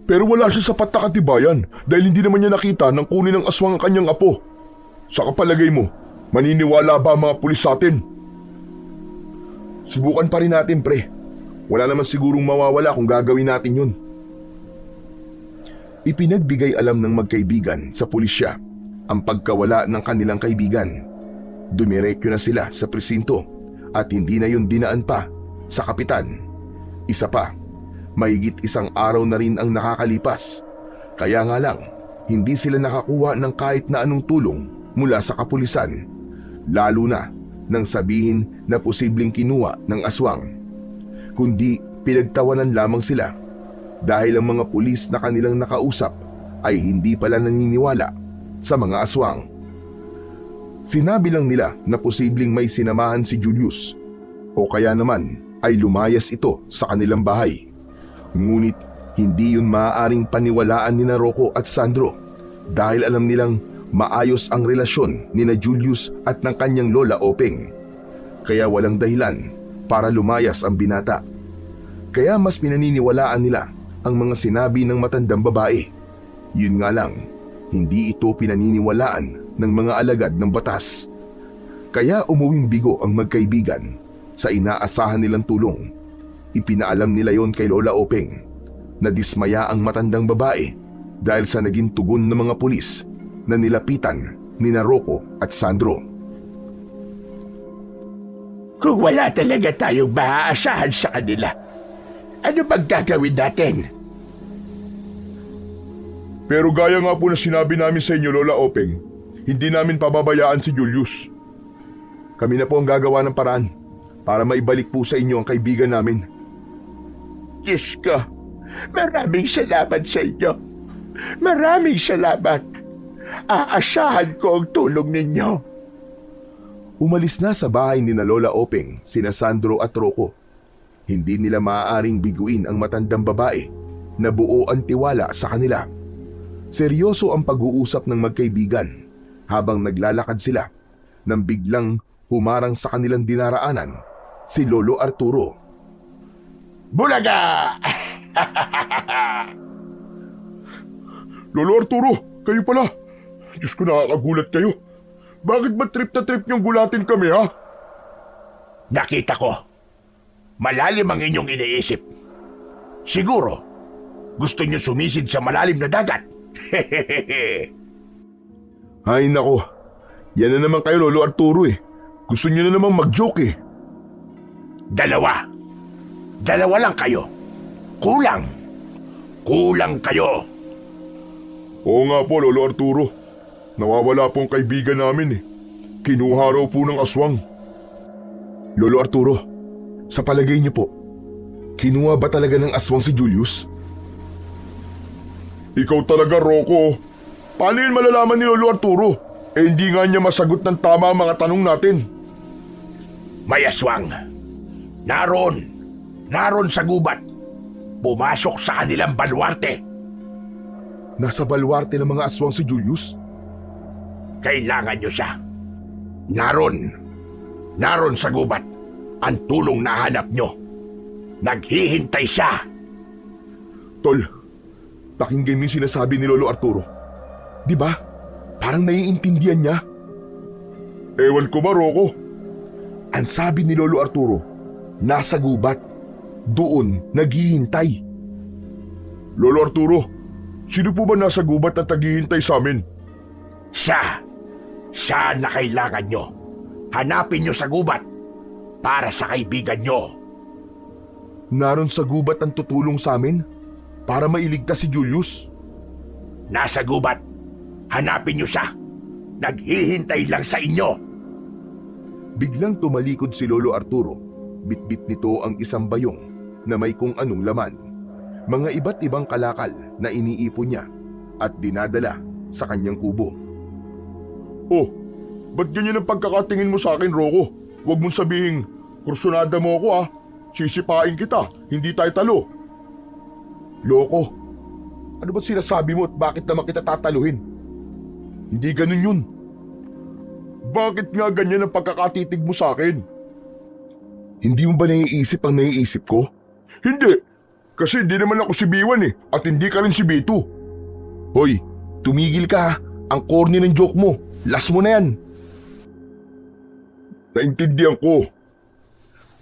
pero wala siya sapat na katibayan dahil hindi naman niya nakita nang kunin ng aswang ang kanyang apo. Sa kapalagay mo, maniniwala ba ang mga pulis sa atin? Subukan pa rin natin, pre. Wala naman sigurong mawawala kung gagawin natin yun. Ipinagbigay alam ng magkaibigan sa pulisya ang pagkawala ng kanilang kaibigan. Dumiretso na sila sa presinto at hindi na yun dinaan pa sa kapitan. Isa pa, mahigit isang araw na rin ang nakakalipas. Kaya nga lang, hindi sila nakakuha ng kahit na anong tulong mula sa kapulisan. Lalo na nang sabihin na posibleng kinuha ng aswang. Kundi pinagtawanan lamang sila dahil ang mga pulis na kanilang nakausap ay hindi pala naniniwala sa mga aswang. Sinabi lang nila na posibleng may sinamahan si Julius o kaya naman ay lumayas ito sa kanilang bahay. Ngunit hindi yun maaaring paniwalaan ni Rocco at Sandro dahil alam nilang maayos ang relasyon ni na Julius at ng kanyang lola Openg. Kaya walang dahilan para lumayas ang binata. Kaya mas pinaniniwalaan nila ang mga sinabi ng matandang babae. Yun nga lang, hindi ito pinaniniwalaan ng mga alagad ng batas. Kaya umuwing bigo ang magkaibigan sa inaasahan nilang tulong. Ipinaalam nila yon kay Lola Openg. Nadismaya ang matandang babae dahil sa naging tugon ng mga pulis na nilapitan ni Rocco at Sandro. Kung wala talaga tayong maaasahan sa kanila, ano bang gagawin natin? Pero gaya nga po na sinabi namin sa inyo, Lola Openg, hindi namin pababayaan si Julius. Kami na po ang gagawa ng paraan para maibalik po sa inyo ang kaibigan namin. Diyos ko, maraming salamat sa inyo. Maraming salamat. Aasahan ko ang tulong ninyo. Umalis na sa bahay ni na Lola Openg sina Sandro at Rocco. Hindi nila maaaring biguin ang matandang babae na buo ang tiwala sa kanila. Seryoso ang pag-uusap ng magkaibigan habang naglalakad sila nang biglang humarang sa kanilang dinaraanan si Lolo Arturo. Bulaga! Lolo Arturo, kayo pala. Diyos ko, nakakagulat kayo. Bakit ba trip na trip niyong gulatin kami, ha? Nakita ko. Malalim ang inyong iniisip. Siguro, gusto niyo sumisid sa malalim na dagat. Ay nako, yan na naman kayo Lolo Arturo eh. Gusto niyo na namang mag-joke eh. Dalawa. Dalawa lang kayo. Kulang. Kulang kayo. Oo nga po Lolo Arturo. Nawawala pong kaibigan namin eh. Kinuha raw po ng aswang. Lolo Arturo, sa palagay niyo po, kinuha ba talaga ng aswang si Julius? Ikaw talaga, Rocco. Paano yun malalaman ni Lolo Arturo? Eh hindi nga niya masagot ng tama ang mga tanong natin. May aswang. Naroon. Naroon sa gubat. Pumasok sa kanilang baluarte. Nasa balwarte ng mga aswang si Julius? Kailangan nyo siya. Naroon. Naroon sa gubat. Ang tulong na hanap nyo. Naghihintay siya. Tol, pakinggan mo yung sinasabi ni Lolo Arturo. Di ba? Parang naiintindihan niya. Ewan ko ba, Rocco? Ang sabi ni Lolo Arturo, nasa gubat. Doon, naghihintay. Lolo Arturo, sino po ba nasa gubat at naghihintay sa amin? Siya. Siya na kailangan nyo. Hanapin nyo sa gubat para sa kaibigan nyo. Naroon sa gubat ang tutulong sa amin para mailigtas si Julius. Nasa gubat. Hanapin nyo siya. Naghihintay lang sa inyo. Biglang tumalikod si Lolo Arturo. Bitbit nito ang isang bayong na may kung anong laman. Mga iba't ibang kalakal na iniipon niya at dinadala sa kanyang kubo. Oh, ba't ganyan ang pagkakatingin mo sa akin, Rocco? Huwag mong sabihing, kursunada mo ako ah. Sisipain kita, hindi tayo talo. Loko, ano ba't sinasabi mo at bakit naman kita tataluhin? Hindi ganun yun. Bakit nga ganyan ang pagkakatitig mo sa akin? Hindi mo ba naiisip ang naiisip ko? Hindi, kasi hindi naman ako si B1 eh, at hindi ka rin si B2. Hoy, tumigil ka ha. Ang corny ng joke mo. Last mo na yan. Naintindihan ko.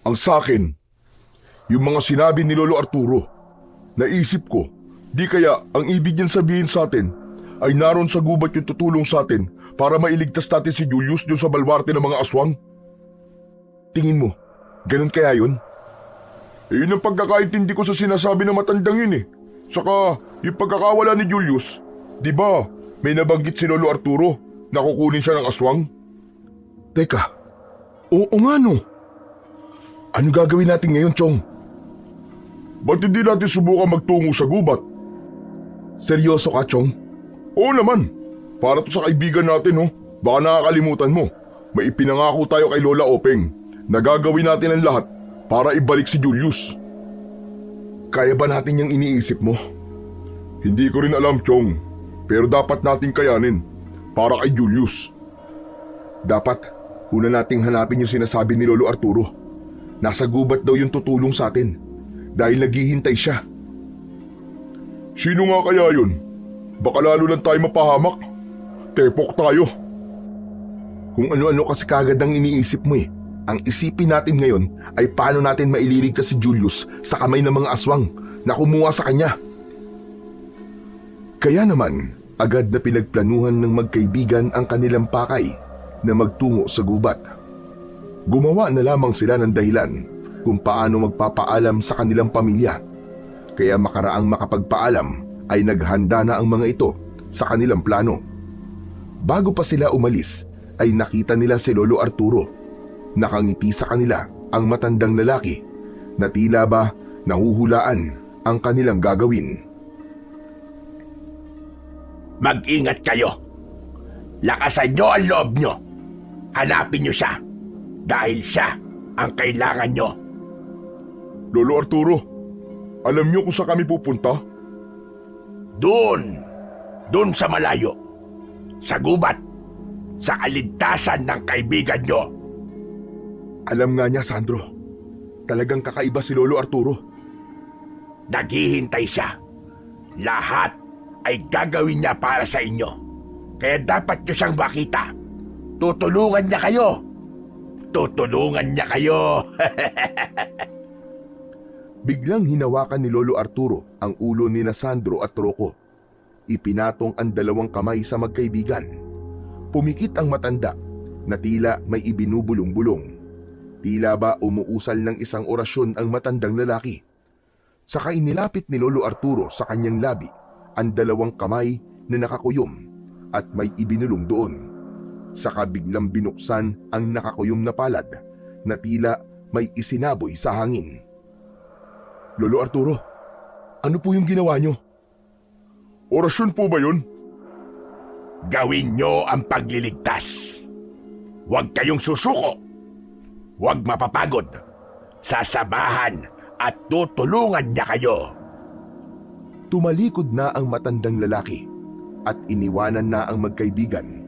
Ang sakin, yung mga sinabi ni Lolo Arturo, naisip ko, di kaya ang ibig niyang sabihin sa atin ay naroon sa gubat yung tutulong sa atin para mailigtas natin si Julius doon sa balwarte ng mga aswang? Tingin mo, ganun kaya yun? Eh, yun ang pagkakaintindi ko sa sinasabi ng matandang yun eh. Saka, yung pagkakawala ni Julius, di ba, may nabanggit si Lolo Arturo na kukunin siya ng aswang? Teka, oo nga no. Ano gagawin natin ngayon, Chong? Ba't hindi natin subukan magtungo sa gubat? Seryoso ka, Chong? Oo naman. Para to sa kaibigan natin, oh. Baka nakakalimutan mo. May ipinangako tayo kay Lola Openg na gagawin natin ang lahat para ibalik si Julius. Kaya ba natin yung iniisip mo? Hindi ko rin alam, Chong. Pero dapat nating kayanin para kay Julius. Dapat, una nating hanapin yung sinasabi ni Lolo Arturo. Nasa gubat daw yung tutulong sa atin dahil naghihintay siya. Sino nga kaya yun? Baka lalo lang tayo mapahamak. Tepok tayo. Kung ano-ano kasi kagad ang iniisip mo eh. Ang isipin natin ngayon ay paano natin maililigtas si Julius sa kamay ng mga aswang na kumuha sa kanya. Kaya naman, agad na pinagplanuhan ng magkaibigan ang kanilang pakay na magtungo sa gubat. Gumawa na lamang sila ng dahilan kung paano magpapaalam sa kanilang pamilya. Kaya makaraang makapagpaalam ay naghanda na ang mga ito sa kanilang plano. Bago pa sila umalis ay nakita nila si Lolo Arturo. Nakangiti sa kanila ang matandang lalaki na tila ba nahuhulaan ang kanilang gagawin. Mag-ingat kayo. Lakasan nyo ang loob nyo. Hanapin nyo siya. Dahil siya ang kailangan nyo. Lolo Arturo, alam nyo kung saan kami pupunta? Doon. Doon sa malayo. Sa gubat. Sa kaligtasan ng kaibigan nyo. Alam nga niya, Sandro. Talagang kakaiba si Lolo Arturo. Naghihintay siya. Lahat ay gagawin niya para sa inyo. Kaya dapat nyo siyang makita. Tutulungan niya kayo. Tutulungan niya kayo. Biglang hinawakan ni Lolo Arturo ang ulo ni Sandro at Rocco. Ipinatong ang dalawang kamay sa magkaibigan. Pumikit ang matanda na tila may ibinubulong-bulong. Tila ba umuusal ng isang orasyon ang matandang lalaki. Saka inilapit ni Lolo Arturo sa kanyang labi ang dalawang kamay na nakakuyom at may ibinulong doon. Saka biglang binuksan ang nakakuyom na palad na tila may isinaboy sa hangin. Lolo Arturo, ano po yung ginawa nyo? Orasyon po ba yun? Gawin nyo ang pagliligtas. Huwag kayong susuko. Huwag mapapagod. Sasamahan at tutulungan niya kayo. Tumalikod na ang matandang lalaki at iniwanan na ang magkaibigan.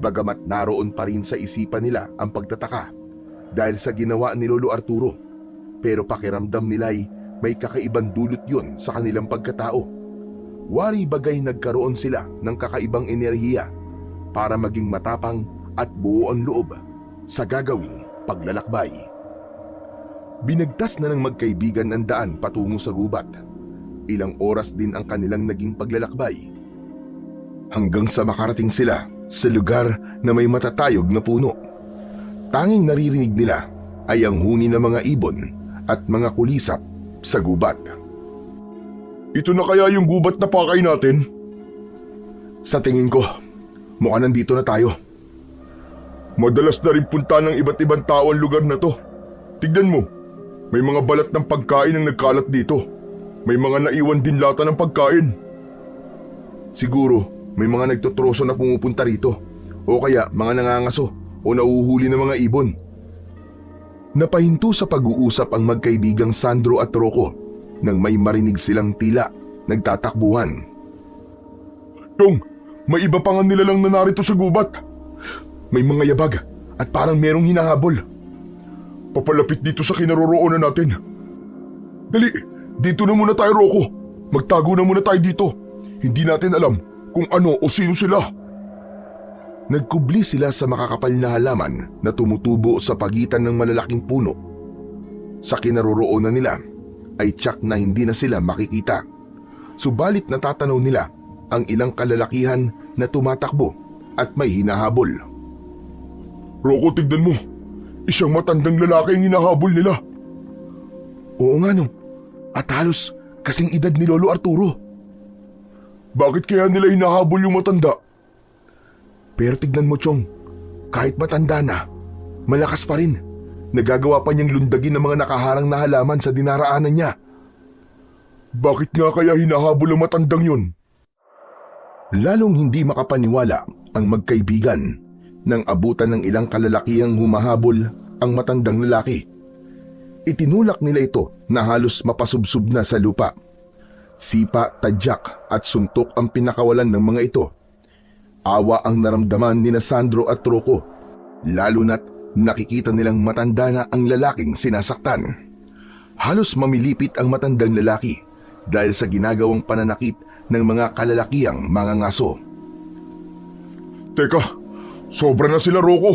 Bagamat naroon pa rin sa isipan nila ang pagtataka dahil sa ginawa ni Lolo Arturo, pero pakiramdam nila'y may kakaibang dulot yun sa kanilang pagkatao. Wari bagay nagkaroon sila ng kakaibang enerhiya para maging matapang at buo ang loob sa gagawing paglalakbay. Binagtas na ng magkaibigan ang daan patungo sa gubat. Ilang oras din ang kanilang naging paglalakbay. Hanggang sa makarating sila sa lugar na may matatayog na puno. Tanging naririnig nila ay ang huni ng mga ibon at mga kulisap sa gubat. Ito na kaya yung gubat na pakay natin? Sa tingin ko, mukhang nandito na tayo. Madalas na rin punta ng iba't ibang tao ang lugar na to. Tignan mo, may mga balat ng pagkain ang nagkalat dito. May mga naiwan din lata ng pagkain. Siguro may mga nagtotroso na pumupunta rito o kaya mga nangangaso o nauhuli ng mga ibon. Napahinto sa pag-uusap ang magkaibigang Sandro at Rocco nang may marinig silang tila nagtatakbuhan. Chong, may iba pa nga nilalang na narito sa gubat. May mga yabag at parang merong hinahabol. Papalapit dito sa kinaroroonan natin. Dali, dito na muna tayo, Rocco. Magtago na muna tayo dito. Hindi natin alam kung ano o sino sila. Nagkubli sila sa makakapal na halaman na tumutubo sa pagitan ng malalaking puno. Sa kinaroroonan nila ay tiyak na hindi na sila makikita. Subalit natatanaw nila ang ilang kalalakihan na tumatakbo at may hinahabol. Rocco, tignan mo. Isang matandang lalaki ang hinahabol nila. Oo nga no. At halos kasing edad ni Lolo Arturo. Bakit kaya nila hinahabol yung matanda? Pero tignan mo, Chong, kahit matanda na, malakas pa rin. Nagagawa pa niyang lundagin ang mga nakaharang na halaman sa dinaraanan niya. Bakit nga kaya hinahabol ang matandang yun? Lalong hindi makapaniwala ang magkaibigan nang abutan ng ilang kalalakihang humahabol ang matandang lalaki. Itinulak nila ito na halos mapasubsob na sa lupa. Sipa, tadyak at suntok ang pinakawalan ng mga ito. Awa ang naramdaman ni Sandro at Rocco, lalo na't nakikita nilang matanda na ang lalaking sinasaktan. Halos mamilipit ang matandang lalaki dahil sa ginagawang pananakit ng mga kalalakihang mga ngaso. Teka, sobra na sila, Rocco.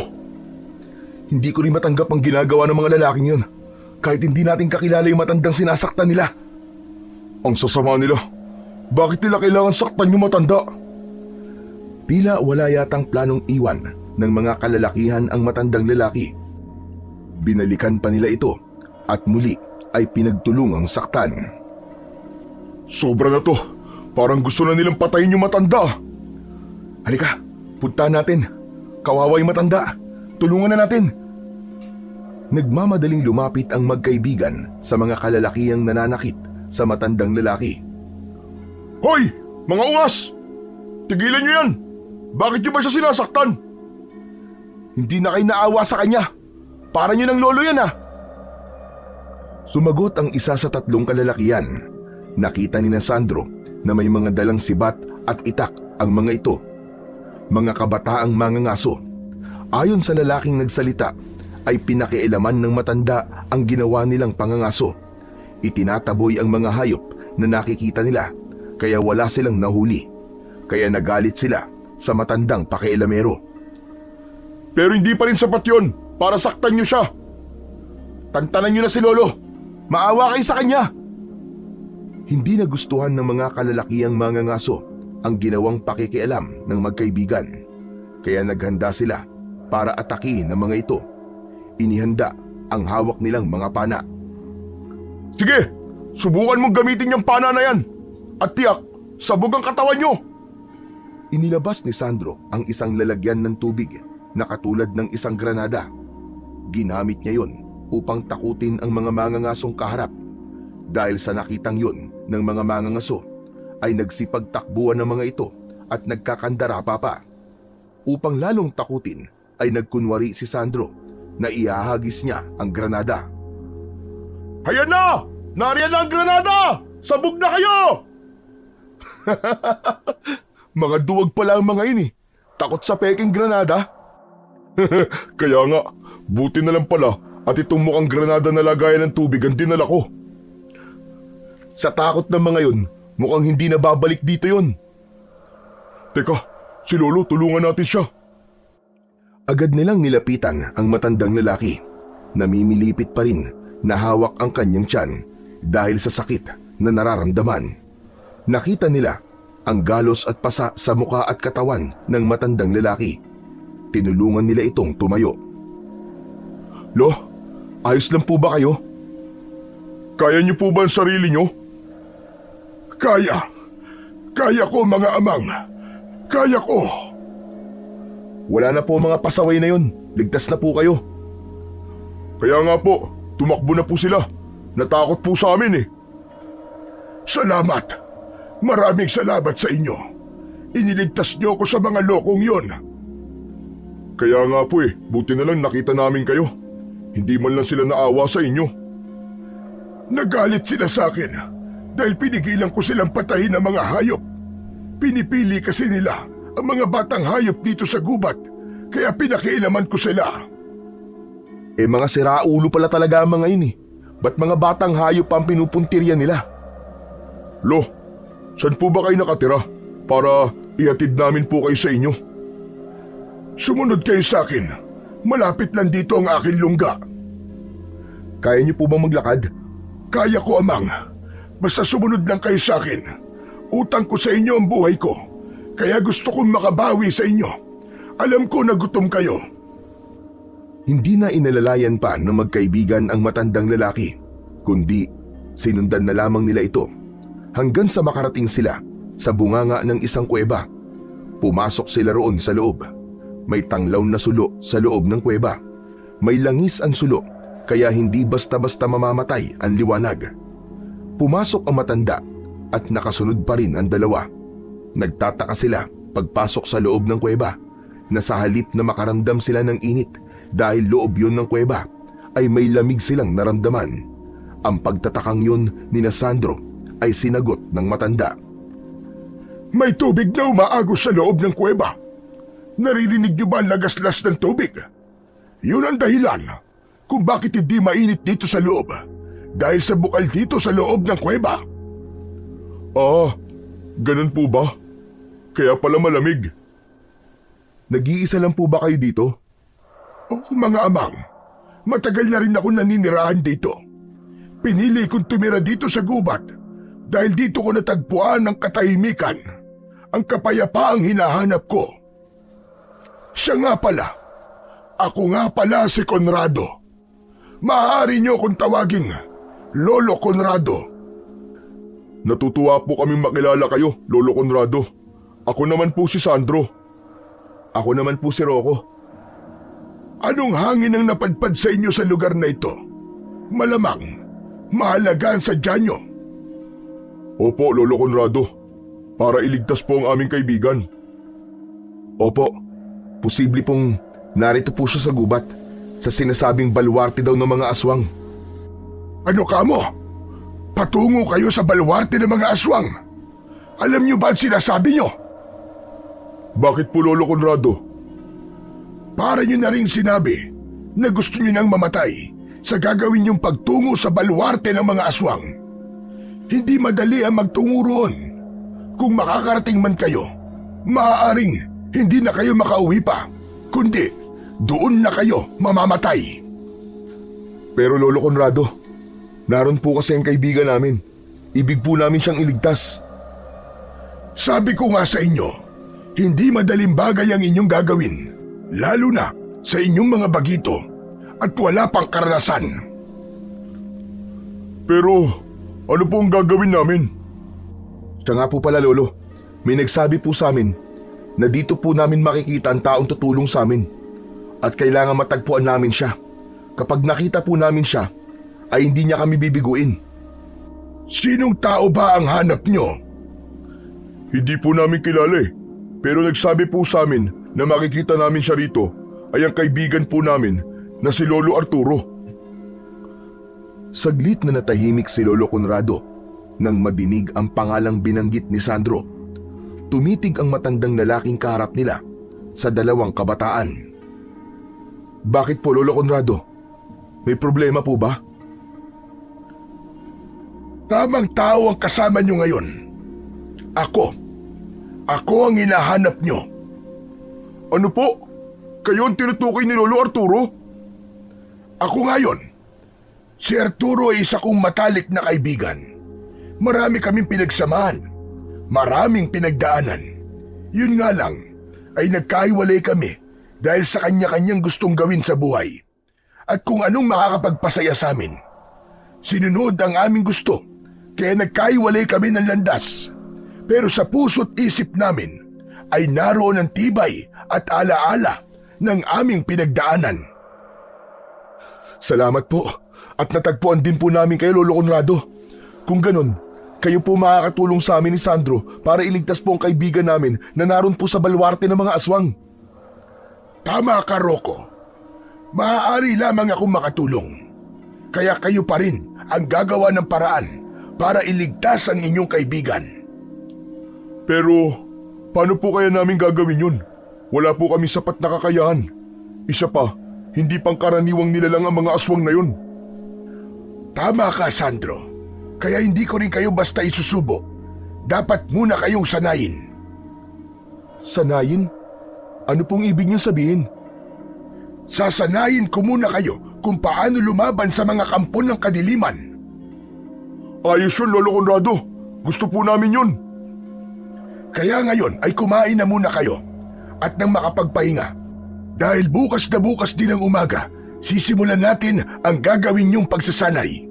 Hindi ko rin matanggap ang ginagawa ng mga lalaking yun, kahit hindi natin kakilala yung matandang sinasaktan nila. Ang sasama nila. Bakit nila kailangan saktan yung matanda? Tila wala yatang planong iwan ng mga kalalakihan ang matandang lalaki. Binalikan pa nila ito at muli ay pinagtulungang saktan. Sobra na to. Parang gusto na nilang patayin yung matanda. Halika, punta natin. Kawawa yung matanda. Tulungan na natin. Nagmamadaling lumapit ang magkaibigan sa mga kalalakihang nananakit sa matandang lalaki. Hoy! Mga ungas! Tigilan niyo yan! Bakit niyo ba siya sinasaktan? Hindi na kayo naawa sa kanya. Para niyo ng lolo yan ah. Sumagot ang isa sa tatlong kalalakihan. Nakita ni Sandro na may mga dalang sibat at itak ang mga ito. Mga kabataang mangangaso. Ayon sa lalaking nagsalita, ay pinakialaman ng matanda ang ginawa nilang pangangaso. Itinataboy ang mga hayop na nakikita nila, kaya wala silang nahuli. Kaya nagalit sila sa matandang pakialamero. Pero hindi pa rin sapat yun para saktan niyo siya. Tantanan niyo na si Lolo. Maawa kayo sa kanya! Hindi nagustuhan ng mga kalalakihang mangangaso ang ginawang pakikialam ng magkaibigan. Kaya naghanda sila para atakihin ng mga ito. Inihanda ang hawak nilang mga pana. Sige, subukan mong gamitin yung pana na yan. At tiyak, sabog ang katawan nyo. Inilabas ni Sandro ang isang lalagyan ng tubig na katulad ng isang granada. Ginamit niya yon upang takutin ang mga mangangasong kaharap. Dahil sa nakitang yun ng mga mangangaso, ay nagsipagtakbuhan ng mga ito at nagkakandarapa pa. Upang lalong takutin, ay nagkunwari si Sandro na iahagis niya ang granada. Hayan na! Nariyan na ang granada! Sabog na kayo! Mga duwag pala ang mga ini. Takot sa peking granada? Kaya nga, buti na lang pala at itong mukhang granada na lagayan ng tubig ang dinala ko. Sa takot ng mga yun, mukhang hindi na babalik dito yun. Teka, si Lolo, tulungan natin siya. Agad nilang nilapitan ang matandang lalaki. Namimilipit pa rin na hawak ang kanyang tiyan dahil sa sakit na nararamdaman. Nakita nila ang galos at pasa sa muka at katawan ng matandang lalaki. Tinulungan nila itong tumayo. Lo, ayos lang po ba kayo? Kaya niyo po ba ang sarili niyo? Kaya. Kaya ko, mga amang. Kaya ko. Wala na po mga pasaway na yun. Ligtas na po kayo. Kaya nga po, tumakbo na po sila. Natakot po sa amin eh. Salamat. Maraming salamat sa inyo. Iniligtas niyo ako sa mga lokong yon. Kaya nga po eh, buti na lang nakita namin kayo. Hindi man lang sila naawa sa inyo. Nagalit sila sa akin dahil pinigilan ko silang patayin ng mga hayop. Pinipili kasi nila ang mga batang hayop dito sa gubat, kaya pinakialaman ko sila. Eh mga siraulo pala talaga ang mga yun eh. Ba't mga batang hayop ang pinupuntirya nila? Lo, saan po ba kayo nakatira para ihatid namin po kayo sa inyo? Sumunod kayo sa akin. Malapit lang dito ang aking lungga. Kaya niyo po bang maglakad? Kaya ko, amang. Basta sumunod lang kayo sa akin. Utang ko sa inyo ang buhay ko. Kaya gusto kong makabawi sa inyo. Alam ko na gutom kayo. Hindi na inalalayan pa ng magkaibigan ang matandang lalaki, kundi sinundan na lamang nila ito hanggang sa makarating sila sa bunganga ng isang kuweba. Pumasok sila roon sa loob. May tanglaw na sulo sa loob ng kuweba. May langis ang sulo, kaya hindi basta-basta mamamatay ang liwanag. Pumasok ang matanda at nakasunod pa rin ang dalawa. Nagtataka sila pagpasok sa loob ng kuweba na sa halip na makaramdam sila ng init dahil loob yun ng kuweba, ay may lamig silang naramdaman. Ang pagtatakang yun ni Sandro ay sinagot ng matanda. May tubig na umaagos sa loob ng kuweba. Naririnig niyo ba ang lagaslas ng tubig? Yun ang dahilan kung bakit hindi mainit dito sa loob. Dahil sa bukal dito sa loob ng kuweba. Ah, ganun po ba? Kaya pala malamig. Nag-iisa lang po ba kayo dito? Oh, mga amang, matagal na rin ako naninirahan dito. Pinili kong tumira dito sa gubat dahil dito ko natagpuan ang katahimikan, ang kapayapaang hinahanap ko. Siya nga pala. Ako nga pala si Conrado. Maaari niyo akong tawaging Lolo Conrado. Natutuwa po kaming makilala kayo, Lolo Conrado. Ako naman po si Sandro. Ako naman po si Rocco. Anong hangin ang napadpad sa inyo sa lugar na ito? Malamang, mahalaga ang sadya nyo. Opo, Lolo Conrado. Para iligtas po ang aming kaibigan. Opo, posible pong narito po siya sa gubat sa sinasabing baluarte daw ng mga aswang. Ano ka mo? Patungo kayo sa baluarte ng mga aswang. Alam niyo ba ang sinasabi niyo? Bakit po, Lolo Conrado? Para niyo na rin sinabi na gusto niyo nang mamatay sa gagawin niyong pagtungo sa baluarte ng mga aswang. Hindi madali ang magtungo roon. Kung makakarating man kayo, maaaring hindi na kayo makauwi pa, kundi doon na kayo mamamatay. Pero Lolo Conrado, Naroon po kasi ang kaibigan namin. Ibig po namin siyang iligtas. Sabi ko nga sa inyo, hindi madaling bagay ang inyong gagawin, lalo na sa inyong mga bagito at wala pang karanasan. Pero ano po ang gagawin namin? Siya nga po pala, Lolo. May nagsabi po sa amin na dito po namin makikita ang taong tutulong sa amin at kailangan matagpuan namin siya. Kapag nakita po namin siya, ay hindi niya kami bibiguin. Sinong tao ba ang hanap nyo? Hindi po namin kilala eh. Pero nagsabi po sa amin na makikita namin siya rito ay ang kaibigan po namin na si Lolo Arturo. Saglit na natahimik si Lolo Conrado nang madinig ang pangalang binanggit ni Sandro. Tumitig ang matandang lalaking kaharap nila sa dalawang kabataan. Bakit po, Lolo Conrado? May problema po ba? Tamang tao ang kasama nyo ngayon. Ako ang hinahanap nyo. Ano po? Kayo ang tinutukoy ni Lolo Arturo? Ako ngayon. Si Arturo ay isa kong matalik na kaibigan. Marami kaming pinagsamahan. Maraming pinagdaanan. Yun nga lang, ay nagkahiwalay kami dahil sa kanya-kanyang gustong gawin sa buhay. At kung anong makakapagpasaya sa amin. Sinunod ang aming gusto, kaya nagkahiwalay kami ng landas. Pero sa puso't isip namin ay naroon ang tibay at alaala ng aming pinagdaanan. Salamat po at natagpuan din po namin kayo, Lolo Conrado. Kung ganun, kayo po makakatulong sa amin ni Sandro para iligtas po ang kaibigan namin na naroon po sa balwarte ng mga aswang. Tama ka, Rocco. Maaari lamang akong makatulong. Kaya kayo pa rin ang gagawa ng paraan para iligtas ang inyong kaibigan. Pero paano po kaya namin gagawin yun? Wala po kami sapat na kakayahan. Isa pa, hindi pangkaraniwang nilalang ang mga aswang na yun. Tama ka, Sandro. Kaya hindi ko rin kayo basta isusubo. Dapat muna kayong sanayin. Sanayin? Ano pong ibig niyo sabihin? Sasanayin ko muna kayo kung paano lumaban sa mga kampo ng kadiliman. Ayos yun, Lolo Conrado. Gusto po namin yun. Kaya ngayon ay kumain na muna kayo at nang makapagpahinga. Dahil bukas na bukas din ang umaga, sisimulan natin ang gagawin niyong pagsasanay.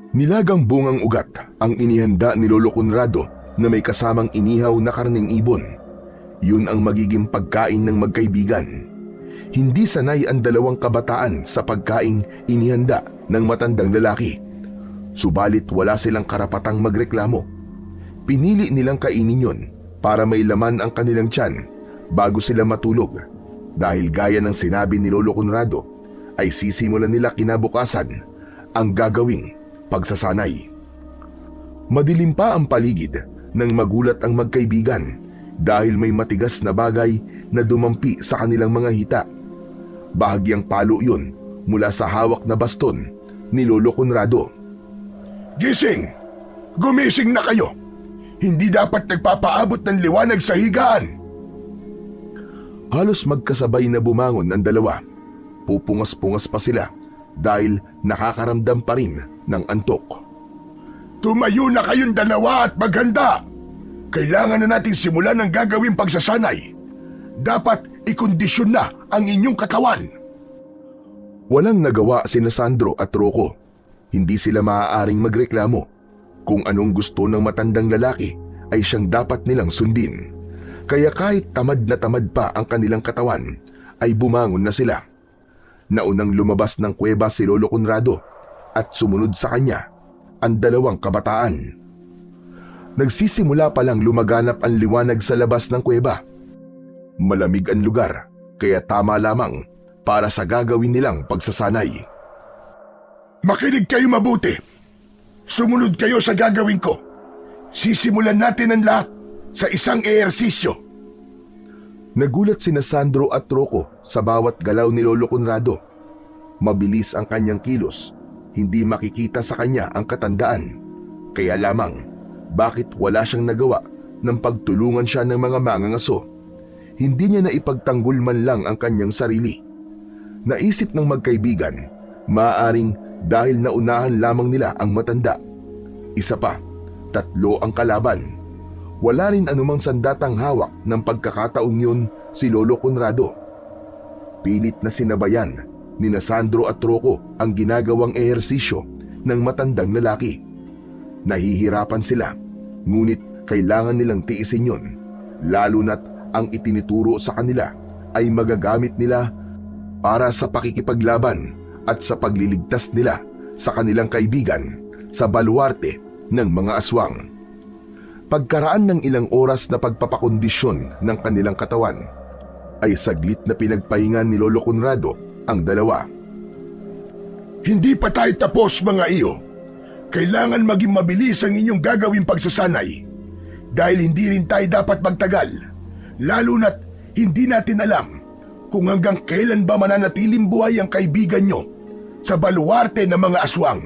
Nilagang bungang ugat ang inihanda ni Lolo Conrado na may kasamang inihaw na karneng ibon. Yun ang magiging pagkain ng magkaibigan. Hindi sanay ang dalawang kabataan sa pagkaing inihanda ng matandang lalaki. Subalit wala silang karapatang magreklamo. Pinili nilang kainin yun para may laman ang kanilang tiyan bago sila matulog. Dahil gaya ng sinabi ni Lolo Conrado, ay sisimulan nila kinabukasan ang gagawing pagsasanay. Madilim pa ang paligid nang magulat ang magkaibigan dahil may matigas na bagay na dumampi sa kanilang mga hita. Bahagyang palo yun mula sa hawak na baston ni Lolo Conrado. Gising! Gumising na kayo! Hindi dapat nagpapaabot ng liwanag sa higaan. Halos magkasabay na bumangon ang dalawa. Pupungas-pungas pa sila dahil nakakaramdam pa rin ng antok. Tumayo na kayong dalawa at maghanda. Kailangan na natin simulan ang gagawing pagsasanay. Dapat ikondisyon na ang inyong katawan. Walang nagawa sina Sandro at Rocco. Hindi sila maaaring magreklamo. Kung anong gusto ng matandang lalaki ay siyang dapat nilang sundin. Kaya kahit tamad na tamad pa ang kanilang katawan, ay bumangon na sila. Naunang lumabas ng kuweba si Lolo Conrado at sumunod sa kanya ang dalawang kabataan. Nagsisimula pa lang lumaganap ang liwanag sa labas ng kuweba. Malamig ang lugar, kaya tama lamang para sa gagawin nilang pagsasanay. Makinig kayo mabuti. Sumunod kayo sa gagawin ko. Sisimulan natin ang lahat sa isang ehersisyo. Nagulat sina Sandro at Rocco sa bawat galaw ni Lolo Conrado. Mabilis ang kanyang kilos, hindi makikita sa kanya ang katandaan. Kaya lamang, bakit wala siyang nagawa nang pagtulungan siya ng mga mangangaso? Hindi niya na ipagtanggol man lang ang kanyang sarili. Naisip ng magkaibigan Maaaring dahil naunahan lamang nila ang matanda. Isa pa, 3 ang kalaban. Wala rin anumang sandatang hawak ng pagkakataong yun si Lolo Conrado. Pilit na sinabayan ni Sandro at Rocco ang ginagawang ehersisyo ng matandang lalaki. Nahihirapan sila, ngunit kailangan nilang tiisin yun, lalo na't ang itinuturo sa kanila ay magagamit nila para sa pakikipaglaban at sa pagliligtas nila sa kanilang kaibigan sa baluarte ng mga aswang. Pagkaraan ng ilang oras na pagpapakondisyon ng kanilang katawan, ay saglit na pinagpahingan ni Lolo Conrado ang dalawa. Hindi pa tayo tapos, mga iyo. Kailangan maging mabilis ang inyong gagawing pagsasanay. Dahil hindi rin tayo dapat magtagal, lalo na't hindi natin alam kung hanggang kailan ba mananatiling buhay ang kaibigan nyo sa baluarte ng mga aswang.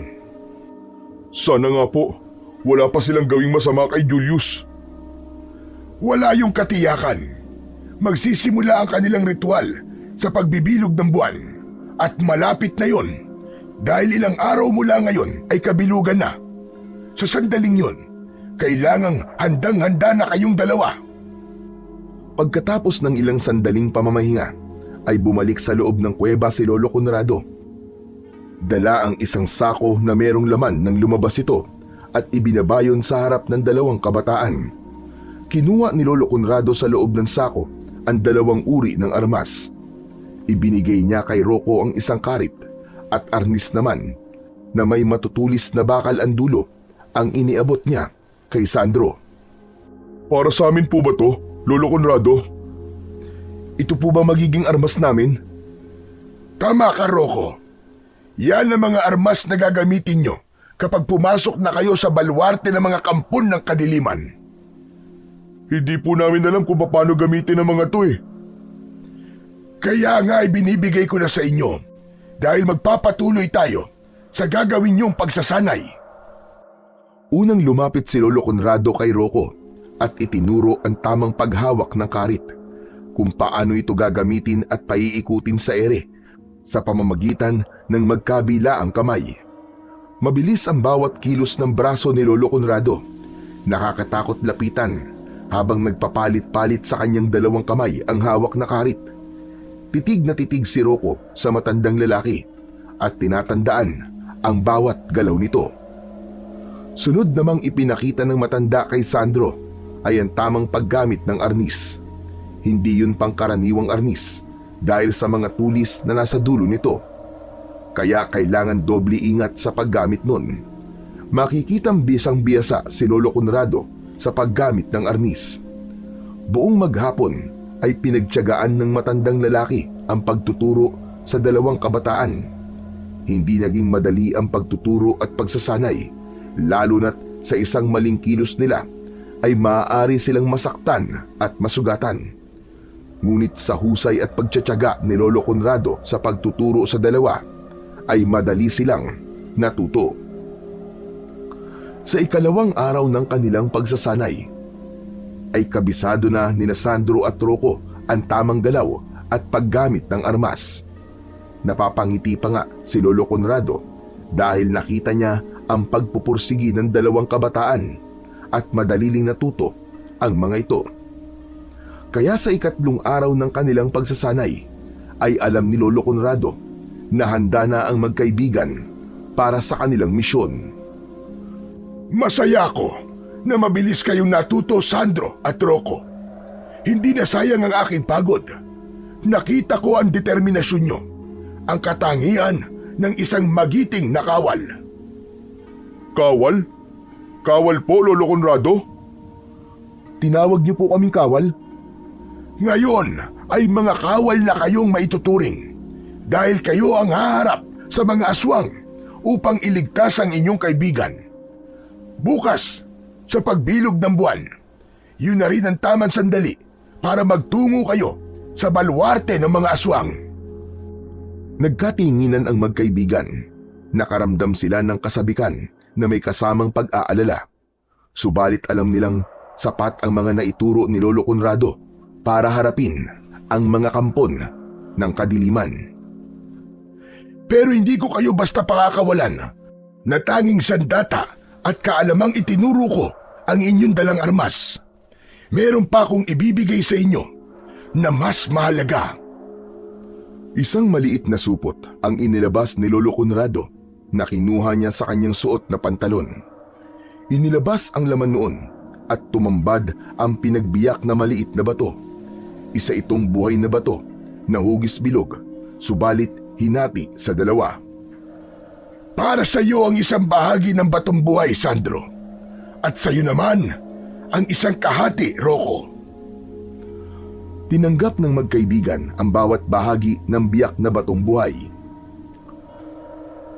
Sana nga po, wala pa silang gawing masama kay Julius. Wala yung katiyakan. Magsisimula ang kanilang ritual sa pagbibilog ng buwan at malapit na yon dahil ilang araw mula ngayon ay kabilugan na. Sa sandaling yon, kailangang handang-handa na kayong dalawa. Pagkatapos ng ilang sandaling pamamahinga, ay bumalik sa loob ng kuweba si Lolo Conrado. Dala ang isang sako na merong laman nang lumabas ito at ibinabayon sa harap ng 2 kabataan. Kinuha ni Lolo Conrado sa loob ng sako ang 2 uri ng armas. Ibinigay niya kay Rocco ang isang karit at arnis naman na may matutulis na bakal ang dulo ang iniabot niya kay Sandro. Para sa amin po ba to, Lolo Conrado? Ito po ba magiging armas namin? Tama ka, Rocco. Yan ang mga armas na gagamitin nyo kapag pumasok na kayo sa baluarte ng mga kampon ng kadiliman. Hindi po namin alam kung paano gamitin ang mga to eh. Kaya nga ibinibigay ko na sa inyo dahil magpapatuloy tayo sa gagawin nyong pagsasanay. Unang lumapit si Lolo Conrado kay Rocco at itinuro ang tamang paghawak ng karit, kung paano ito gagamitin at paiikutin sa ere sa pamamagitan ng magkabila ang kamay. Mabilis ang bawat kilos ng braso ni Lolo Conrado. Nakakatakot lapitan habang nagpapalit-palit sa kanyang 2 kamay ang hawak na karit. Titig na titig si Rocco sa matandang lalaki at tinatandaan ang bawat galaw nito. Sunod namang ipinakita ng matanda kay Sandro ay ang tamang paggamit ng arnis. Hindi yun pangkaraniwang arnis dahil sa mga tulis na nasa dulo nito. Kaya kailangan doble ingat sa paggamit nun. Makikitang bisang-biyasa si Lolo Conrado sa paggamit ng arnis. Buong maghapon ay pinagtiyagaan ng matandang lalaki ang pagtuturo sa 2 kabataan. Hindi naging madali ang pagtuturo at pagsasanay, lalo na't sa isang maling kilos nila ay maaari silang masaktan at masugatan. Ngunit sa husay at pagtitiyaga ni Lolo Conrado sa pagtuturo sa 2, ay madali silang natuto. Sa 2 araw ng kanilang pagsasanay, ay kabisado na ni Sandro at Rocco ang tamang galaw at paggamit ng armas. Napapangiti pa nga si Lolo Conrado dahil nakita niya ang pagpupursigi ng 2 kabataan at madaliling natuto ang mga ito. Kaya sa 3 araw ng kanilang pagsasanay ay alam ni Lolo Conrado na handa na ang magkaibigan para sa kanilang misyon. Masaya ako na mabilis kayong natuto, Sandro at Rocco. Hindi na sayang ang aking pagod. Nakita ko ang determinasyon nyo, ang katangian ng isang magiting na kawal. Kawal? Kawal po, Lolo Conrado? Tinawag niyo po kaming kawal? Ngayon ay mga kawal na kayong maituturing dahil kayo ang haharap sa mga aswang upang iligtas ang inyong kaibigan. Bukas, sa pagbilog ng buwan, yun na rin ang tamang sandali para magtungo kayo sa baluarte ng mga aswang. Nagkatinginan ang magkaibigan. Nakaramdam sila ng kasabikan na may kasamang pag-aalala. Subalit alam nilang sapat ang mga naituro ni Lolo Conrado para harapin ang mga kampon ng kadiliman. Pero hindi ko kayo basta pakakawalan na tanging sandata at kaalamang itinuro ko ang inyong dalang armas. Meron pa akong ibibigay sa inyo na mas mahalaga. Isang maliit na supot ang inilabas ni Lolo Conrado na kinuha niya sa kanyang suot na pantalon. Inilabas ang laman noon at tumambad ang pinagbiyak na maliit na bato. Isa itong buhay na bato na hugis bilog, subalit hinati sa dalawa. Para sa iyo ang isang bahagi ng batong buhay, Sandro. At sa iyo naman, ang isang kahati, Rocco. Tinanggap ng magkaibigan ang bawat bahagi ng biyak na batong buhay.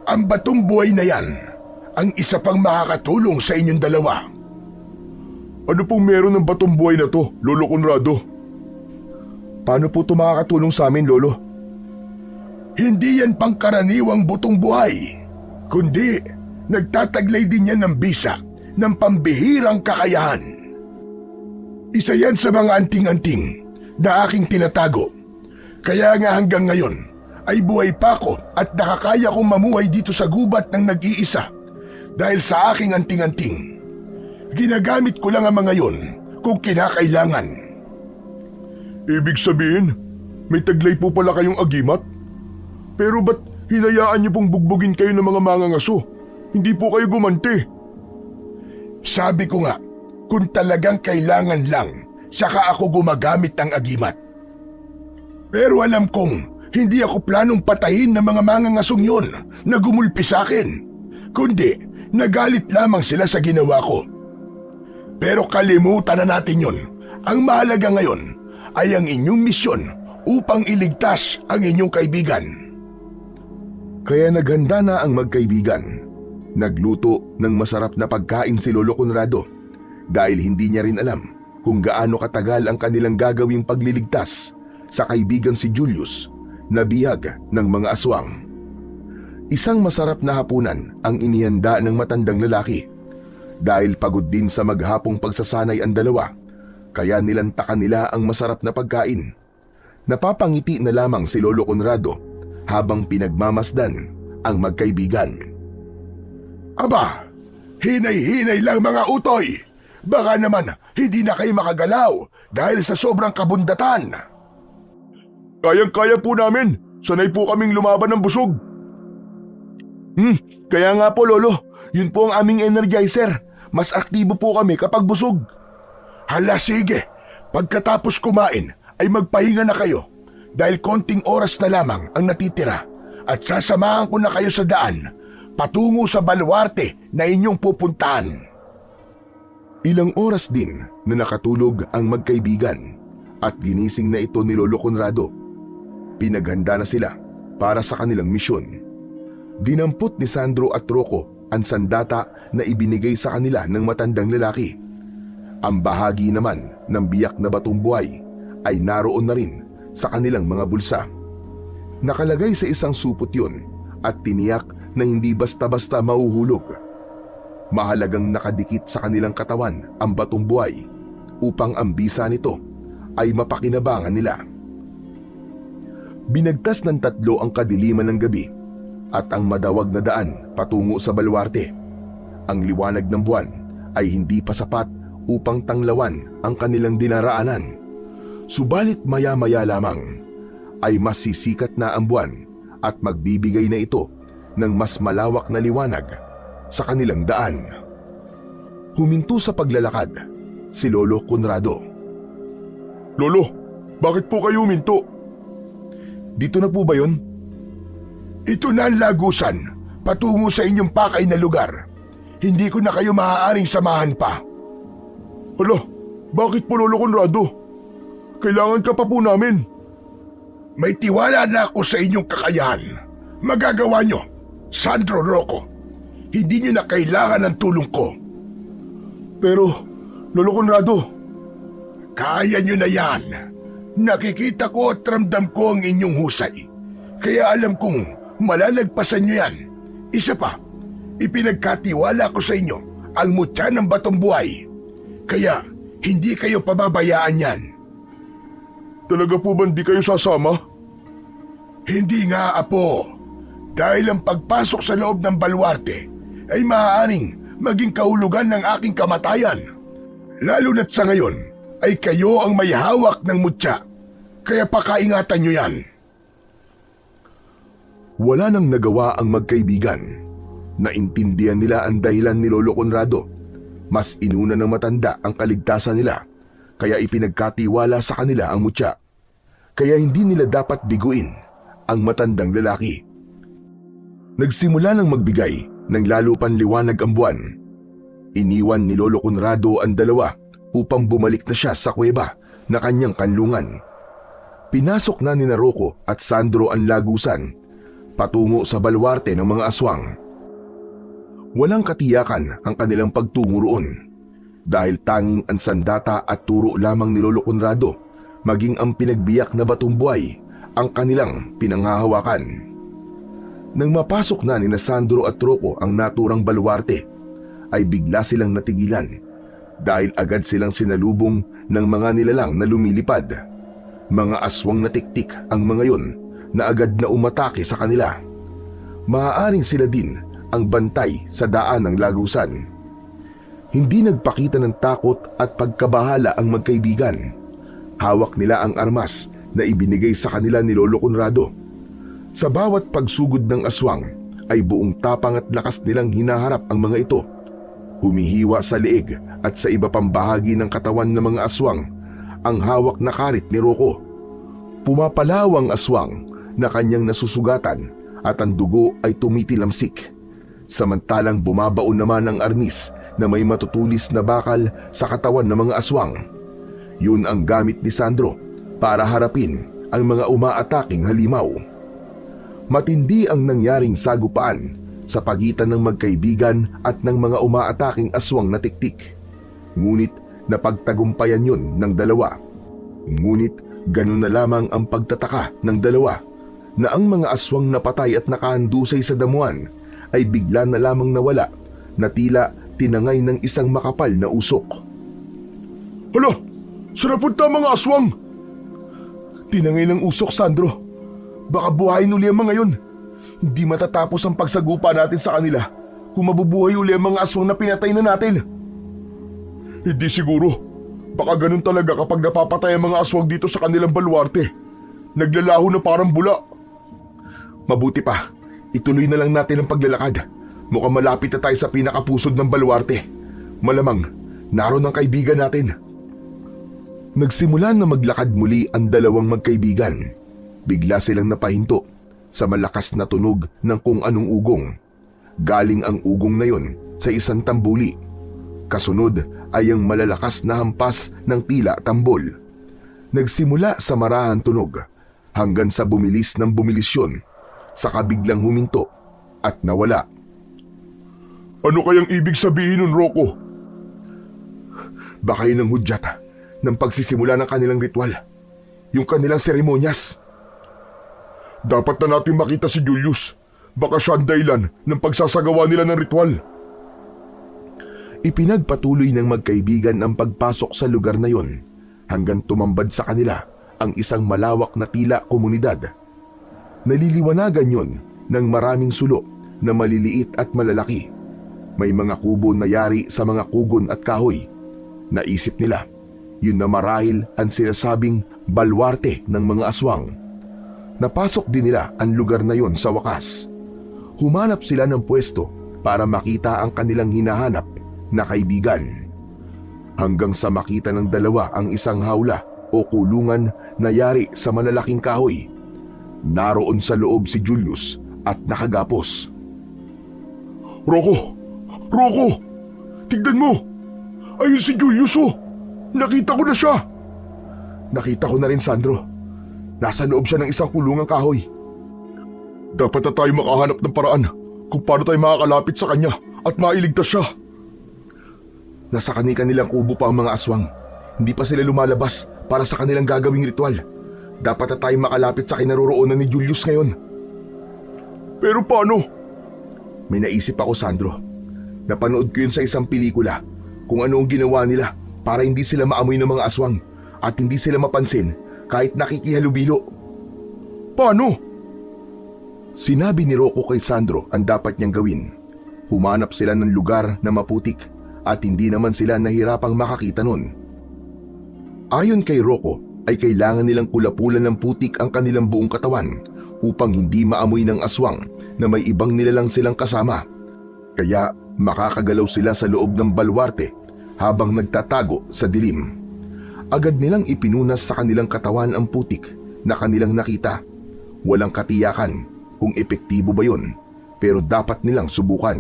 Ang batong buhay na yan, ang isa pang makakatulong sa inyong dalawa. Ano pong meron ng batong buhay na to, Lolo Conrado? Paano po ito makakatulong sa amin, Lolo? Hindi yan pangkaraniwang butong buhay, kundi nagtataglay din yan ng bisa ng pambihirang kakayahan. Isa yan sa mga anting-anting na aking tinatago. Kaya nga hanggang ngayon ay buhay pa ako at nakakaya kong mamuhay dito sa gubat ng nag-iisa dahil sa aking anting-anting. Ginagamit ko lang ang mga yon kung kinakailangan. Ibig sabihin, may taglay po pala kayong agimat? Pero ba't hinayaan niyo pong bugbugin kayo ng mga mangangaso? Hindi po kayo gumanti. Sabi ko nga, kung talagang kailangan lang, saka ako gumagamit ng agimat. Pero alam kong hindi ako planong patayin ng mga mangangasong yon na gumulpi sa akin, kundi nagalit lamang sila sa ginawa ko. Pero kalimutan na natin yon. Ang mahalaga ngayon ay ang inyong misyon upang iligtas ang inyong kaibigan. Kaya naghanda na ang magkaibigan. Nagluto ng masarap na pagkain si Lolo Conrado dahil hindi niya rin alam kung gaano katagal ang kanilang gagawing pagliligtas sa kaibigan si Julius na bihag ng mga aswang. Isang masarap na hapunan ang inihanda ng matandang lalaki. Dahil pagod din sa maghapong pagsasanay ang dalawa, kaya nilantakan nila ang masarap na pagkain. Napapangiti na lamang si Lolo Conrado habang pinagmamasdan ang magkaibigan. Aba, hinay-hinay lang mga utoy. Baka naman hindi na kayo makagalaw dahil sa sobrang kabundatan. Kayang-kaya po namin. Sanay po kaming lumaban ng busog. Kaya nga po, Lolo. Yun po ang aming energizer. Mas aktibo po kami kapag busog. Hala, sige. Pagkatapos kumain ay magpahinga na kayo dahil konting oras na lamang ang natitira at sasamahan ko na kayo sa daan patungo sa baluarte na inyong pupuntahan. Ilang oras din na nakatulog ang magkaibigan at ginising na ito ni Lolo Conrado. Pinaghanda na sila para sa kanilang misyon. Dinampot ni Sandro at Rocco ang sandata na ibinigay sa kanila ng matandang lalaki. Ang bahagi naman ng biyak na batong buhay ay naroon na rin sa kanilang mga bulsa. Nakalagay sa isang supot yun at tiniyak na hindi basta-basta mahuhulog. Mahalagang nakadikit sa kanilang katawan ang batong buhay upang ang bisa nito ay mapakinabangan nila. Binagtas ng tatlo ang kadiliman ng gabi at ang madawag na daan patungo sa baluarte. Ang liwanag ng buwan ay hindi pa sapat upang tanglawan ang kanilang dinaraanan. Subalit maya-maya lamang ay mas sisikat na ang buwan at magbibigay na ito ng mas malawak na liwanag sa kanilang daan. Huminto sa paglalakad si Lolo Conrado. Lolo, bakit po kayo huminto? Dito na po ba yun? Ito na ang lagusan patungo sa inyong pakay na lugar. Hindi ko na kayo maaaring samahan pa. Hala, bakit po Lolo Conrado? Kailangan ka pa po namin. May tiwala na ako sa inyong kakayahan. Magagawa nyo, Sandro, Rocco. Hindi nyo na kailangan ng tulong ko. Pero, Lolo Conrado, kaya nyo na yan. Nakikita ko at ramdam ko ang inyong husay. Kaya alam kong malalagpasan nyo yan. Isa pa, ipinagkatiwala ko sa inyo ang mutya ng batong buhay. Kaya, hindi kayo pababayaan yan. Talaga po ba hindi kayo sasama? Hindi nga, Apo. Dahil ang pagpasok sa loob ng baluarte ay maaaring maging kahulugan ng aking kamatayan. Lalo na't sa ngayon ay kayo ang may hawak ng mutya, kaya pakaingatan nyo yan. Wala nang nagawa ang magkaibigan. Naintindihan nila ang dahilan ni Lolo Conrado. Mas inuna ng matanda ang kaligtasan nila, kaya ipinagkatiwala sa kanila ang mutya. Kaya hindi nila dapat biguin ang matandang lalaki. Nagsimula ng magbigay ng lalo pang liwanag ang buwan. Iniwan ni Lolo Conrado ang dalawa upang bumalik na siya sa kuweba na kanyang kanlungan. Pinasok na ni Rocco at Sandro ang lagusan patungo sa baluarte ng mga aswang. Walang katiyakan ang kanilang pagtungo roon dahil tanging ang sandata at turo lamang ni Lolo Conrado maging ang pinagbiyak na batong buhay ang kanilang pinanghahawakan. Nang mapasok na ni Sandro at Rocco ang naturang baluarte, ay bigla silang natigilan dahil agad silang sinalubong ng mga nilalang na lumilipad. Mga aswang na tiktik ang mga yon na agad na umatake sa kanila. Maaaring sila din ang bantay sa daan ng lagusan. Hindi nagpakita ng takot at pagkabahala ang magkaibigan. Hawak nila ang armas na ibinigay sa kanila ni Lolo Conrado. Sa bawat pagsugod ng aswang ay buong tapang at lakas nilang hinaharap ang mga ito. Humihiwa sa leeg at sa iba pang bahagi ng katawan ng mga aswang ang hawak na karit ni Rocco. Pumapalawang aswang na kanyang nasusugatan at ang dugo ay tumitilamsik. Samantalang bumabaon naman ang arnis na may matutulis na bakal sa katawan ng mga aswang. Yun ang gamit ni Sandro para harapin ang mga umaataking halimaw. Matindi ang nangyaring sagupaan sa pagitan ng magkaibigan at ng mga umaataking aswang na tiktik. Ngunit napagtagumpayan yun ng dalawa. Ngunit ganun na lamang ang pagtataka ng dalawa na ang mga aswang na patay at nakahandusay sa damuhan ay bigla na lamang nawala na tila tinangay ng isang makapal na usok. Hala! Saan napunta mga aswang? Tinangay ng usok, Sandro. Baka buhayin uli ang mga yun. Hindi matatapos ang pagsagupa natin sa kanila kung mabubuhay uli ang mga aswang na pinatay na natin. Hindi siguro. Baka ganun talaga kapag napapatay ang mga aswang dito sa kanilang baluarte. Naglalaho na parang bula. Mabuti pa, ituloy na lang natin ang paglalakad. Mukhang malapit na tayo sa pinakapusod ng baluarte. Malamang, naroon ang kaibigan natin. Nagsimula na maglakad muli ang dalawang magkaibigan. Bigla silang napahinto sa malakas na tunog ng kung anong ugong. Galing ang ugong na yon sa isang tambuli. Kasunod ay ang malalakas na hampas ng tila tambol. Nagsimula sa marahan tunog hanggang sa bumilis ng bumilisyon, saka biglang huminto at nawala. Ano kayang ibig sabihin nun, Rocco? Baka yun ang hudyat ng pagsisimula ng kanilang ritual, yung kanilang seremonyas. Dapat na natin makita si Julius. Baka siya ang dahilan ng pagsasagawa nila ng ritual. Ipinagpatuloy ng magkaibigan ang pagpasok sa lugar na yon hanggang tumambad sa kanila ang isang malawak na tila komunidad. Naliliwanagan yon ng maraming sulok na maliliit at malalaki. May mga kubo na yari sa mga kugon at kahoy. Naisip nila, yun na marahil ang sinasabing balwarte ng mga aswang. Napasok din nila ang lugar na yon sa wakas. Humanap sila ng pwesto para makita ang kanilang hinahanap na kaibigan. Hanggang sa makita ng dalawa ang isang hawla o kulungan na yari sa malalaking kahoy. Naroon sa loob si Julius at nakagapos. Rocco! Rocco! Tignan mo! Ayun si Julius, oh! Nakita ko na siya! Nakita ko na rin, Sandro. Nasa loob siya ng isang kulungang kahoy. Dapat na tayo makahanap ng paraan kung paano tayo makakalapit sa kanya at mailigtas siya. Nasa kanilang kubo pa ang mga aswang. Hindi pa sila lumalabas para sa kanilang gagawing ritual. Dapat na tayo makalapit sa kinaroroonan ni Julius ngayon. Pero paano? May naisip ako, Sandro. Napanood ko yun sa isang pelikula kung ano ang ginawa nila para hindi sila maamoy ng mga aswang at hindi sila mapansin kahit nakikihalubilo. Paano? Sinabi ni Rocco kay Sandro ang dapat niyang gawin. Humanap sila ng lugar na maputik at hindi naman sila nahirapang makakita nun. Ayon kay Rocco ay kailangan nilang kulapulan ng putik ang kanilang buong katawan upang hindi maamoy ng aswang na may ibang nilalang silang kasama. Kaya makakagalaw sila sa loob ng balwarte habang nagtatago sa dilim. Agad nilang ipinunas sa kanilang katawan ang putik na kanilang nakita. Walang katiyakan kung epektibo ba yun, pero dapat nilang subukan.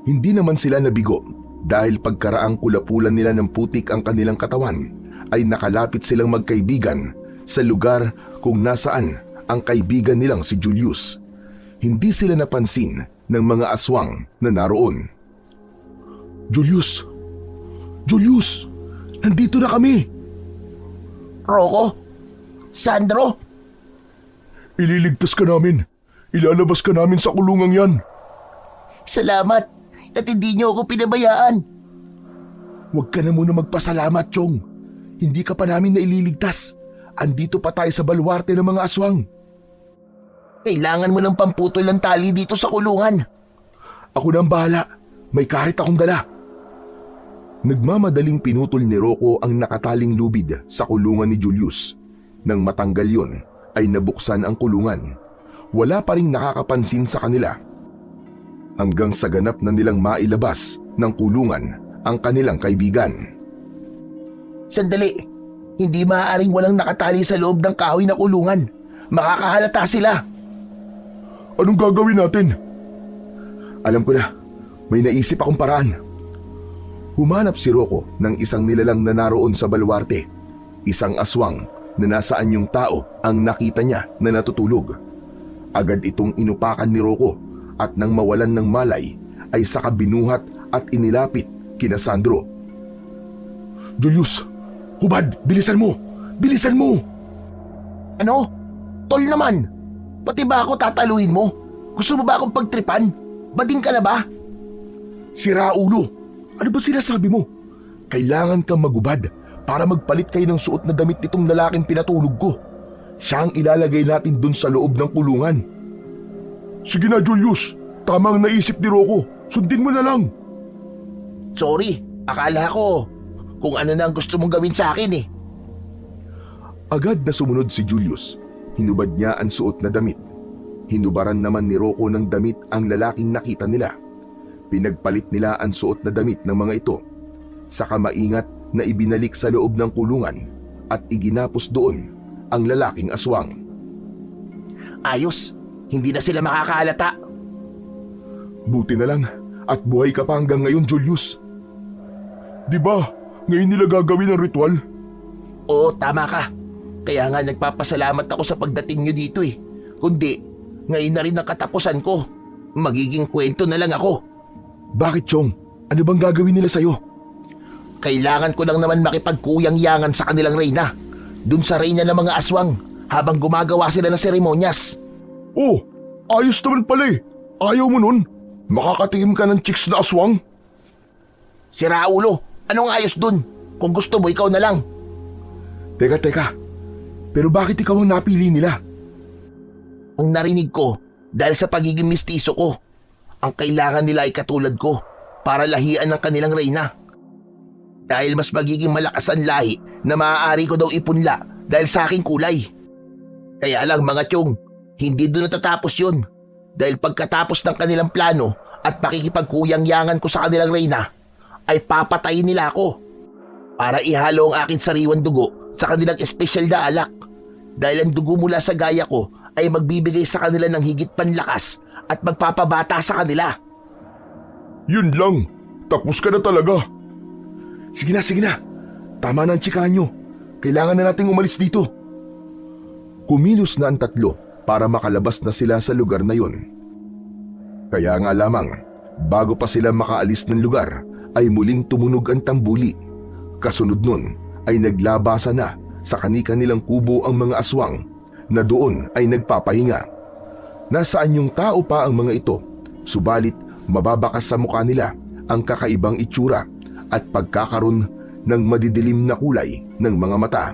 Hindi naman sila nabigo dahil pagkaraang kulapulan nila ng putik ang kanilang katawan ay nakalapit silang magkaibigan sa lugar kung nasaan ang kaibigan nilang si Julius. Hindi sila napansin ng mga aswang na naroon. Julius! Julius! Nandito na kami! Rocco? Sandro? Ililigtas ka namin. Ilalabas ka namin sa kulungang yan. Salamat at hindi niyo ako pinabayaan. Huwag ka na muna magpasalamat, Chong. Hindi ka pa namin naililigtas. Andito pa tayo sa balwarte ng mga aswang. Kailangan mo ng pamputol ng tali dito sa kulungan. Ako na ang bahala. May karit akong dala. Nagmamadaling pinutol ni Rocco ang nakataling lubid sa kulungan ni Julius. Nang matanggal yun, ay nabuksan ang kulungan. Wala pa ring nakakapansin sa kanila. Hanggang sa ganap na nilang mailabas ng kulungan ang kanilang kaibigan. Sandali, hindi maaaring walang nakatali sa loob ng kahoy na kulungan. Makakahalata sila. Anong gagawin natin? Alam ko na, may naisip akong paraan. Humanap si Rocco ng isang nilalang na naroon sa balwarte. Isang aswang na nasaan yung tao ang nakita niya na natutulog. Agad itong inupakan ni Rocco at nang mawalan ng malay ay saka binuhat at inilapit kina Sandro. Julius! Hubad! Bilisan mo! Bilisan mo! Ano? Tol naman! Pati ba ako tataluin mo? Gusto mo ba akong pagtripan? Bading ka na ba? Sira ulo! Ano ba sinasabi mo? Kailangan kang magubad para magpalit kayo ng suot na damit nitong lalaking pinatulog ko. Siya ang ilalagay natin dun sa loob ng kulungan. Sige na, Julius. Tama ang naisip ni Rocco. Sundin mo na lang. Sorry, akala ko kung ano na ang gusto mong gawin sa akin eh. Agad na sumunod si Julius. Hinubad niya ang suot na damit. Hinubaran naman ni Rocco ng damit ang lalaking nakita nila. Pinagpalit nila ang suot na damit ng mga ito. Saka maingat na ibinalik sa loob ng kulungan at iginapos doon ang lalaking aswang. Ayos, hindi na sila makakaalata. Buti na lang at buhay ka pa hanggang ngayon, Julius. Di ba, ngayon nila gagawin ang ritual? Oo, tama ka. Kaya nga nagpapasalamat ako sa pagdating nyo dito eh. Kundi, ngayon na rin ang katapusan ko. Magiging kwento na lang ako. Bakit, Chong? Ano bang gagawin nila sa'yo? Kailangan ko lang naman makipagkuyang-yangan sa kanilang reyna. Dun sa reyna ng mga aswang habang gumagawa sila ng seremonyas. Oh, ayos naman pala eh. Ayaw mo nun? Makakatikim ka ng chicks na aswang? Si Raulo, anong ayos dun? Kung gusto mo, ikaw na lang. Teka. Pero bakit ikaw ang napili nila? Ang narinig ko, dahil sa pagiging mistiso ko, ang kailangan nila ay katulad ko para lahian ng kanilang reyna. Dahil mas magiging malakas ang lahi na maaari ko daw ipunla dahil sa aking kulay. Kaya lang mga tiyong, hindi doon natatapos yun. Dahil pagkatapos ng kanilang plano at pakikipagkuyang-yangan ko sa kanilang reyna, ay papatayin nila ako para ihalo ang aking sariwang dugo sa kanilang espesyal na alak. Dahil ang dugo mula sa gaya ko ay magbibigay sa kanila ng higit panlakas at magpapabata sa kanila. Yun lang. Tapos ka na talaga. Sige na. Tama na ang tsikahan nyo. Kailangan na nating umalis dito. Kumilos na ang tatlo para makalabas na sila sa lugar na yun. Kaya nga lamang, bago pa sila makaalis ng lugar, ay muling tumunog ang tambuli. Kasunod nun ay naglabasa na sa kani-kanilang kubo ang mga aswang na doon ay nagpapahinga. Nasaan yung tao pa ang mga ito, subalit mababakas sa mukha nila ang kakaibang itsura at pagkakaroon ng madidilim na kulay ng mga mata.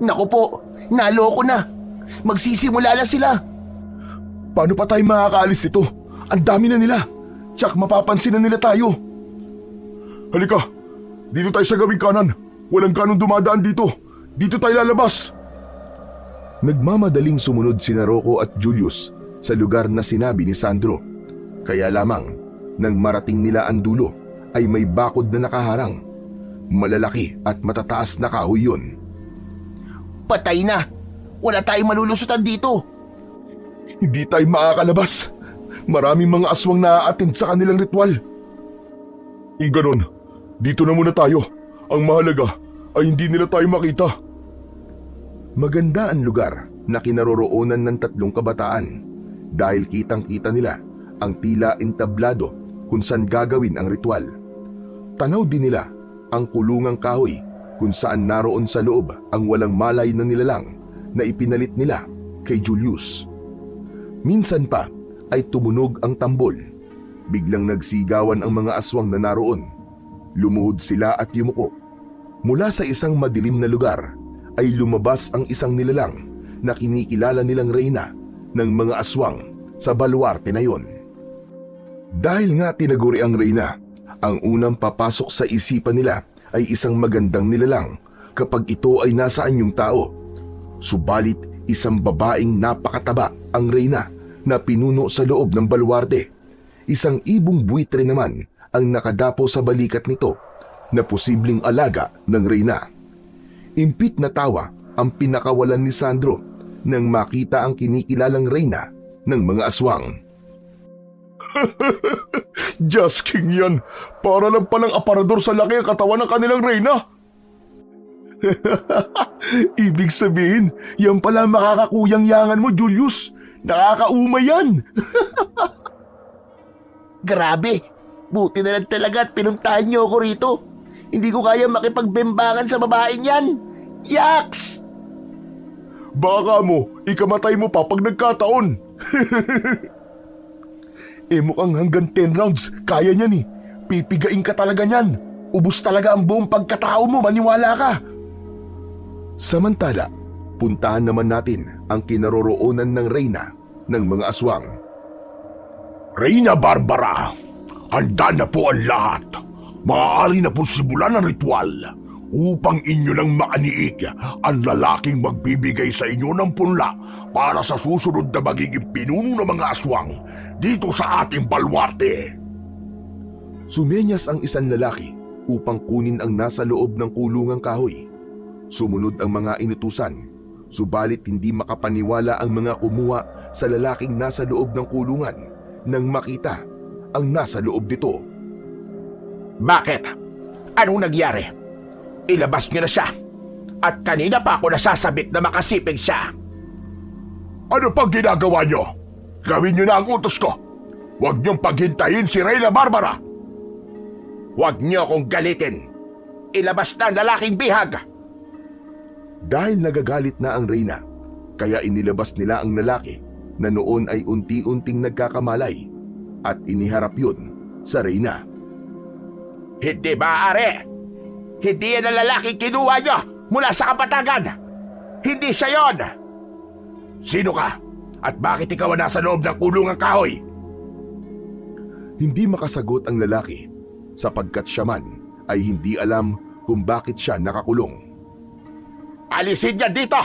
Naku po, naloko na. Magsisimula na sila. Paano pa tayo makakaalis dito? Ang dami na nila. Tsak mapapansin na nila tayo. Halika, dito tayo sa gawing kanan. Walang kanong dumadaan dito. Dito tayo lalabas. Nagmamadaling sumunod sina Rocco at Julius sa lugar na sinabi ni Sandro. Kaya lamang, nang marating nila ang dulo, ay may bakod na nakaharang. Malalaki at matataas na kahoy yun. Patay na! Wala tayong malulusutan dito! Hindi tayo makakalabas. Maraming mga aswang na aattend sa kanilang ritual. Kung ganon, dito na muna tayo. Ang mahalaga ay hindi nila tayo makita. Maganda ang lugar na kinaroroonan ng tatlong kabataan dahil kitang-kita nila ang tila entablado kung saan gagawin ang ritual. Tanaw din nila ang kulungang kahoy kung saan naroon sa loob ang walang malay na nilalang na ipinalit nila kay Julius. Minsan pa ay tumunog ang tambol. Biglang nagsigawan ang mga aswang na naroon. Lumuhod sila at yumuko. Mula sa isang madilim na lugar ay lumabas ang isang nilalang na kinikilala nilang reyna ng mga aswang sa baluarte na yon. Dahil nga tinaguri ang reyna, ang unang papasok sa isipan nila ay isang magandang nilalang kapag ito ay nasa anyong tao. Subalit isang babaeng napakataba ang reyna na pinuno sa loob ng baluarte. Isang ibong buitre naman ang nakadapo sa balikat nito na posibleng alaga ng reyna. Impit na tawa ang pinakawalan ni Sandro nang makita ang kinikilalang reyna ng mga aswang. Just King yan. Para lang palang aparador sa laki ang katawan ng kanilang reyna. Ibig sabihin, yan pala makakakuyang-yangan mo, Julius. Nakakauma yan. Grabe! Buti na lang talaga at pinuntahan niyo ako rito. Hindi ko kaya makipagbembangan sa babaeng yan. Yaks! Baka mo, ikamatay mo pa pag nagkataon. Mukhang hanggang 10 rounds, kaya niyan eh. Pipigain ka talaga niyan. Ubus talaga ang buong pagkatao mo, maniwala ka. Samantala, puntahan naman natin ang kinaroroonan ng reyna ng mga aswang. Reyna Barbara, handa na po ang lahat. Maaari na po simulan ang ritual upang inyo nang maaniig ang lalaking magbibigay sa inyo ng punla para sa susunod na magiging pinuno ng mga aswang dito sa ating baluarte. Sumenyas ang isang lalaki upang kunin ang nasa loob ng kulungang kahoy. Sumunod ang mga inutusan, subalit hindi makapaniwala ang mga kumuha sa lalaking nasa loob ng kulungan nang makita ang nasa loob nito. Bakit? Anong nagyari? Ilabas niyo na siya. At kanina pa ako nasasabik na makasipig siya. Ano pang ginagawa nyo? Gawin nyo na ang utos ko. Huwag niyong paghintayin si Reyna Barbara. Huwag niyo akong galitin. Ilabas na ang lalaking bihag. Dahil nagagalit na ang reyna, kaya inilabas nila ang lalaki na noon ay unti-unting nagkakamalay at iniharap yun sa reyna. Hindi maaari. Hindi yan ang lalaking kinuha niyo mula sa kapatagan. Hindi siya yon. Sino ka? At bakit ikaw ang nasa loob ng kulungang kahoy? Hindi makasagot ang lalaki sapagkat siya man ay hindi alam kung bakit siya nakakulong. Alisin niya dito.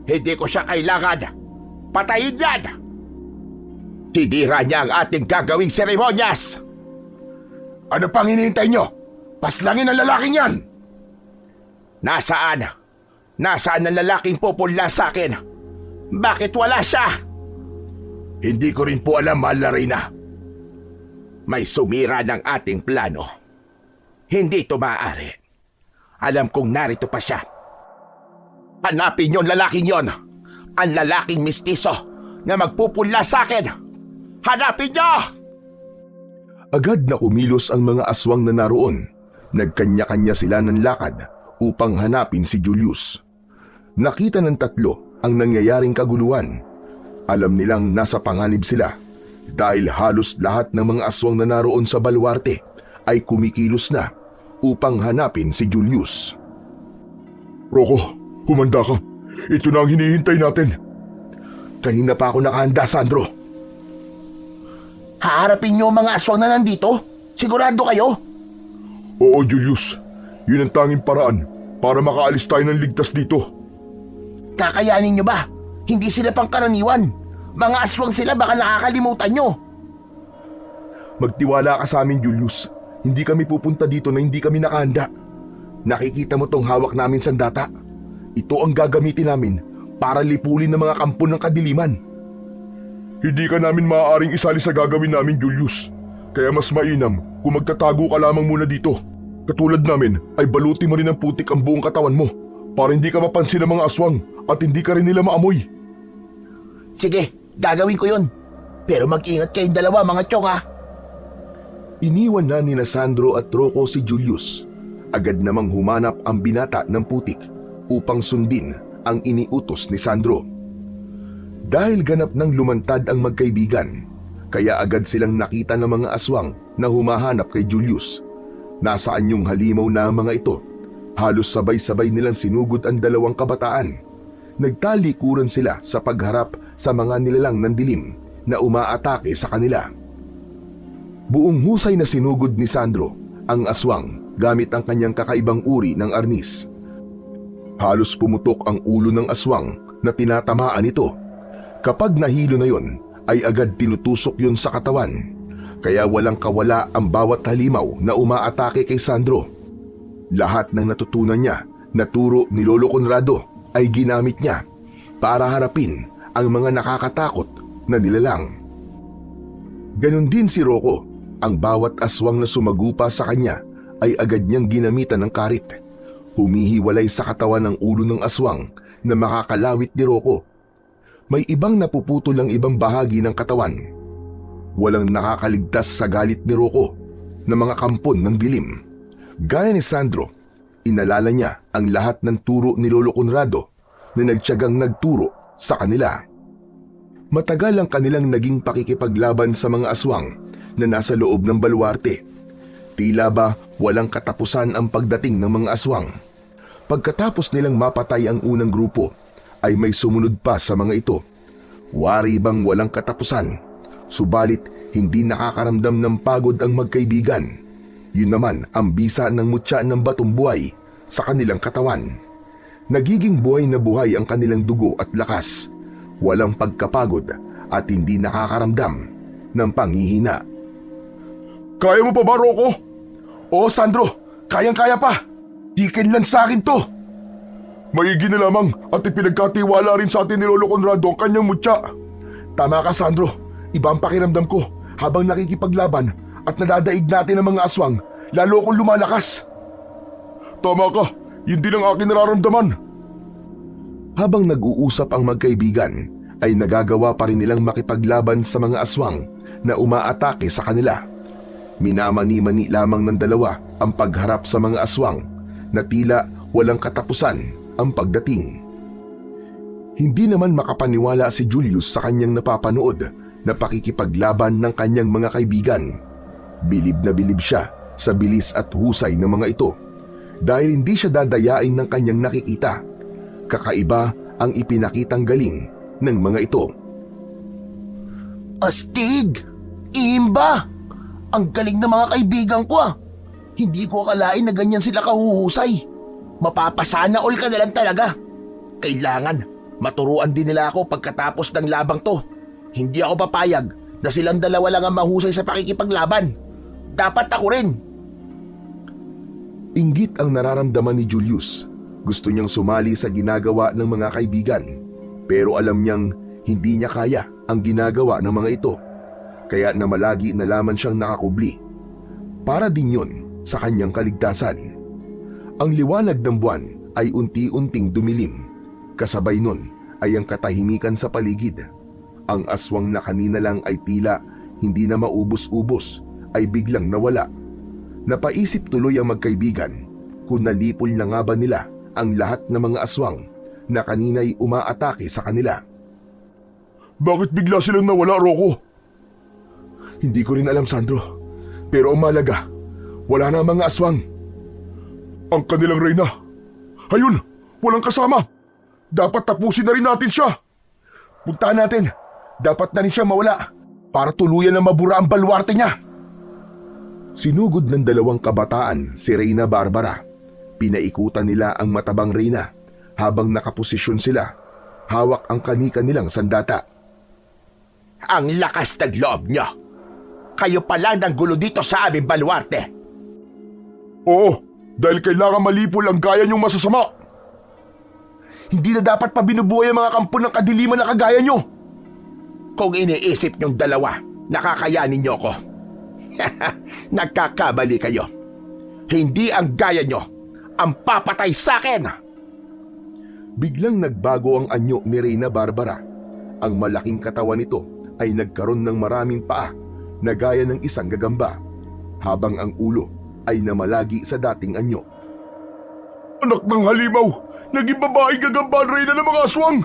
Hindi ko siya kailangan. Patayin yan. Tinira niya ang ating gagawing seremonyas. Ano pang hinihintay nyo? Paslangin ang lalaking yan! Nasaan? Nasaan ang lalaking pupunla sa akin? Bakit wala siya? Hindi ko rin po alam, mahal na Reyna. May sumira ng ating plano. Hindi ito maaari. Alam kong narito pa siya. Hanapin niyo ang lalaking yon. Ang lalaking mistiso na magpupunla sa akin. Hanapin niyo! Agad na kumilos ang mga aswang na naroon. Nagkanya-kanya sila ng lakad upang hanapin si Julius. Nakita ng tatlo ang nangyayaring kaguluhan. Alam nilang nasa panganib sila dahil halos lahat ng mga aswang na naroon sa baluarte ay kumikilos na upang hanapin si Julius. Rocco, humanda ka. Ito na ang hinihintay natin. Kanina pa ako nakahanda, Sandro. Haharapin niyo ang mga aswang na nandito? Sigurado kayo? Oo, Julius. Yun ang tanging paraan para makaalis tayo ng ligtas dito. Kakayanin niyo ba? Hindi sila pangkaraniwan. Mga aswang sila, baka nakakalimutan niyo. Magtiwala ka sa amin, Julius. Hindi kami pupunta dito na hindi kami nakahanda. Nakikita mo tong hawak namin sandata. Ito ang gagamitin namin para lipulin ng mga kampo ng kadiliman. Hindi ka namin maaaring isali sa gagawin namin, Julius. Kaya mas mainam kung magtatago ka lamang muna dito. Katulad namin ay baluti mo rin ng putik ang buong katawan mo para hindi ka mapansin ng mga aswang at hindi ka rin nila maamoy. Sige, gagawin ko yun. Pero mag-ingat kayong dalawa, mga tiyong, ha? Iniwan na ni Sandro at Rocco si Julius. Agad namang humanap ang binata ng putik upang sundin ang iniutos ni Sandro. Dahil ganap nang lumantad ang magkaibigan, kaya agad silang nakita ng mga aswang na humahanap kay Julius. Nasaan yung halimaw na mga ito? Halos sabay-sabay nilang sinugod ang dalawang kabataan. Nagtalikuran sila sa pagharap sa mga nilalang ng dilim na umaatake sa kanila. Buong husay na sinugod ni Sandro ang aswang gamit ang kanyang kakaibang uri ng arnis. Halos pumutok ang ulo ng aswang na tinatamaan ito. Kapag nahilo na yon, ay agad tinutusok yun sa katawan. Kaya walang kawala ang bawat halimaw na umaatake kay Sandro. Lahat ng natutunan niya na turo ni Lolo Conrado ay ginamit niya para harapin ang mga nakakatakot na nilalang. Ganon din si Rocco. Ang bawat aswang na sumagupa sa kanya ay agad niyang ginamitan ng karit. Humihiwalay sa katawan ng ulo ng aswang na makakalawit ni Rocco. May ibang napuputol ang ibang bahagi ng katawan. Walang nakakaligtas sa galit ni Rocco na mga kampon ng dilim. Gaya ni Sandro, inalala niya ang lahat ng turo ni Lolo Conrado na nagtiyagang nagturo sa kanila. Matagal ang kanilang naging pakikipaglaban sa mga aswang na nasa loob ng baluarte. Tila ba walang katapusan ang pagdating ng mga aswang. Pagkatapos nilang mapatay ang unang grupo, ay may sumunod pa sa mga ito. Wari bang walang katapusan, subalit hindi nakakaramdam ng pagod ang magkaibigan. Yun naman ang bisa ng mutya ng batong buhay sa kanilang katawan. Nagiging buhay na buhay ang kanilang dugo at lakas. Walang pagkapagod at hindi nakakaramdam ng panghihina. Kaya mo pa ba, Rocco? Oo, Sandro, kayang-kaya pa. Tikin lang sa akin to. Maigi na lamang at ipinagkatiwala rin sa atin ni Lolo Conrado ang kanyang mutya. Tama ka, Sandro. Iba ang pakiramdam ko habang nakikipaglaban at nadadaig natin ang mga aswang, lalo akong lumalakas. Tama ka, yun din ang aking nararamdaman. Habang nag-uusap ang magkaibigan, ay nagagawa pa rin nilang makipaglaban sa mga aswang na umaatake sa kanila. Minamani-mani lamang ng dalawa ang pagharap sa mga aswang na tila walang katapusan ang pagdating. Hindi naman makapaniwala si Julius sa kanyang napapanood na pakikipaglaban ng kanyang mga kaibigan. Bilib na bilib siya sa bilis at husay ng mga ito dahil hindi siya dadayain ng kanyang nakikita. Kakaiba ang ipinakitang galing ng mga ito. Astig! Imba! Ang galing ng mga kaibigan ko, ah! Hindi ko akalain na ganyan sila kahuhusay. Mapapasana all ka na lang talaga. Kailangan maturuan din nila ako pagkatapos ng labang to. Hindi ako papayag na silang dalawa lang ang mahusay sa pakikipaglaban. Dapat ako rin. Inggit ang nararamdaman ni Julius. Gusto niyang sumali sa ginagawa ng mga kaibigan, pero alam niyang hindi niya kaya ang ginagawa ng mga ito. Kaya namalagi na lamang siyang nakakubli. Para din yun sa kanyang kaligtasan. Ang liwanag ng buwan ay unti-unting dumilim. Kasabay nun ay ang katahimikan sa paligid. Ang aswang na kanina lang ay tila hindi na maubos-ubos ay biglang nawala. Napaisip tuloy ang magkaibigan kung nalipol na nga ba nila ang lahat ng mga aswang na kanina'y umaatake sa kanila. Bakit bigla silang nawala, Rocco? Hindi ko rin alam, Sandro. Pero ang malaga, wala na ang mga aswang. Ang kanilang reyna. Ayun, walang kasama. Dapat tapusin na rin natin siya. Puntahan natin. Dapat na rin siya mawala. para tuluyan na mabura ang baluarte niya. Sinugod ng dalawang kabataan si Reyna Barbara. Pinaikutan nila ang matabang Reyna habang nakaposisyon sila. Hawak ang kani-kanilang sandata. Ang lakas ng loob nyo. Kayo pa lang ng gulo dito sa aming baluarte. Oo, dahil kailangan malipol ang gaya niyong masasama. Hindi na dapat pa binubuhay ang mga kampo ng kadiliman na kagaya niyo. Kung iniisip nyong dalawa, nakakayanin nyo ko. Nagkakamali kayo. Hindi ang gaya nyo ang papatay sa akin. Biglang nagbago ang anyo ni Reyna Barbara. Ang malaking katawan nito ay nagkaroon ng maraming paa na gaya ng isang gagamba, habang ang ulo ay namalagi sa dating anyo. Anak ng halimaw! Naging babaeng gagamba ang Reyna ng mga aswang!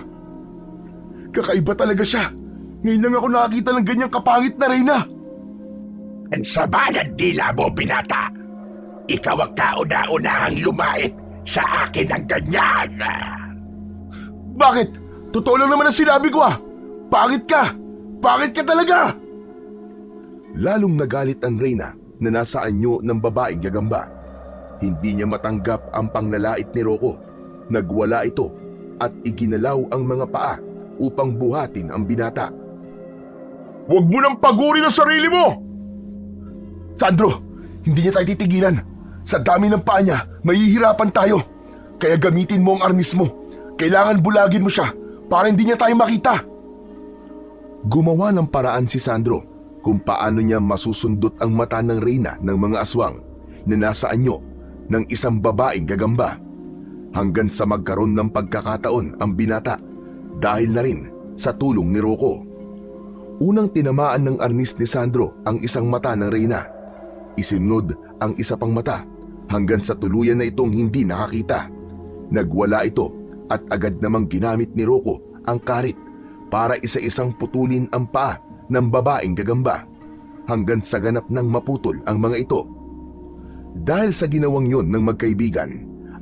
Kakaiba talaga siya. Ngayon lang ako nakakita ng ganyang kapangit na Reyna. Ang sama ng dila mo, binata. Ikaw ang kauna-unahang lumait sa akin ng ganyan. Bakit? Totoo lang naman ang sinabi ko ah! Pangit ka! Pangit ka talaga! Lalong nagalit ang Reyna na nasa anyo ng babaeng gagamba. Hindi niya matanggap ang panglalait ni Rocco. Nagwala ito at iginalaw ang mga paa upang buhatin ang binata. Huwag mo nang pagurin ang sarili mo! Sandro, hindi niya tayo titigilan. Sa dami ng paa niya, mahihirapan tayo. Kaya gamitin mo ang arnis mo. Kailangan bulagin mo siya para hindi niya tayo makita. Gumawa ng paraan si Sandro kung paano niya masusundot ang mata ng Reyna ng mga aswang na nasa anyo ng isang babaeng gagamba, hanggang sa magkaroon ng pagkakataon ang binata dahil na rin sa tulong ni Rocco. Unang tinamaan ng arnis ni Sandro ang isang mata ng Reyna. Isinod ang isa pang mata hanggang sa tuluyan na itong hindi nakakita. Nagwala ito at agad namang ginamit ni Rocco ang karit para isa-isang putulin ang paa ng babaeng gagamba hanggang sa ganap ng maputol ang mga ito. Dahil sa ginawang yon ng magkaibigan,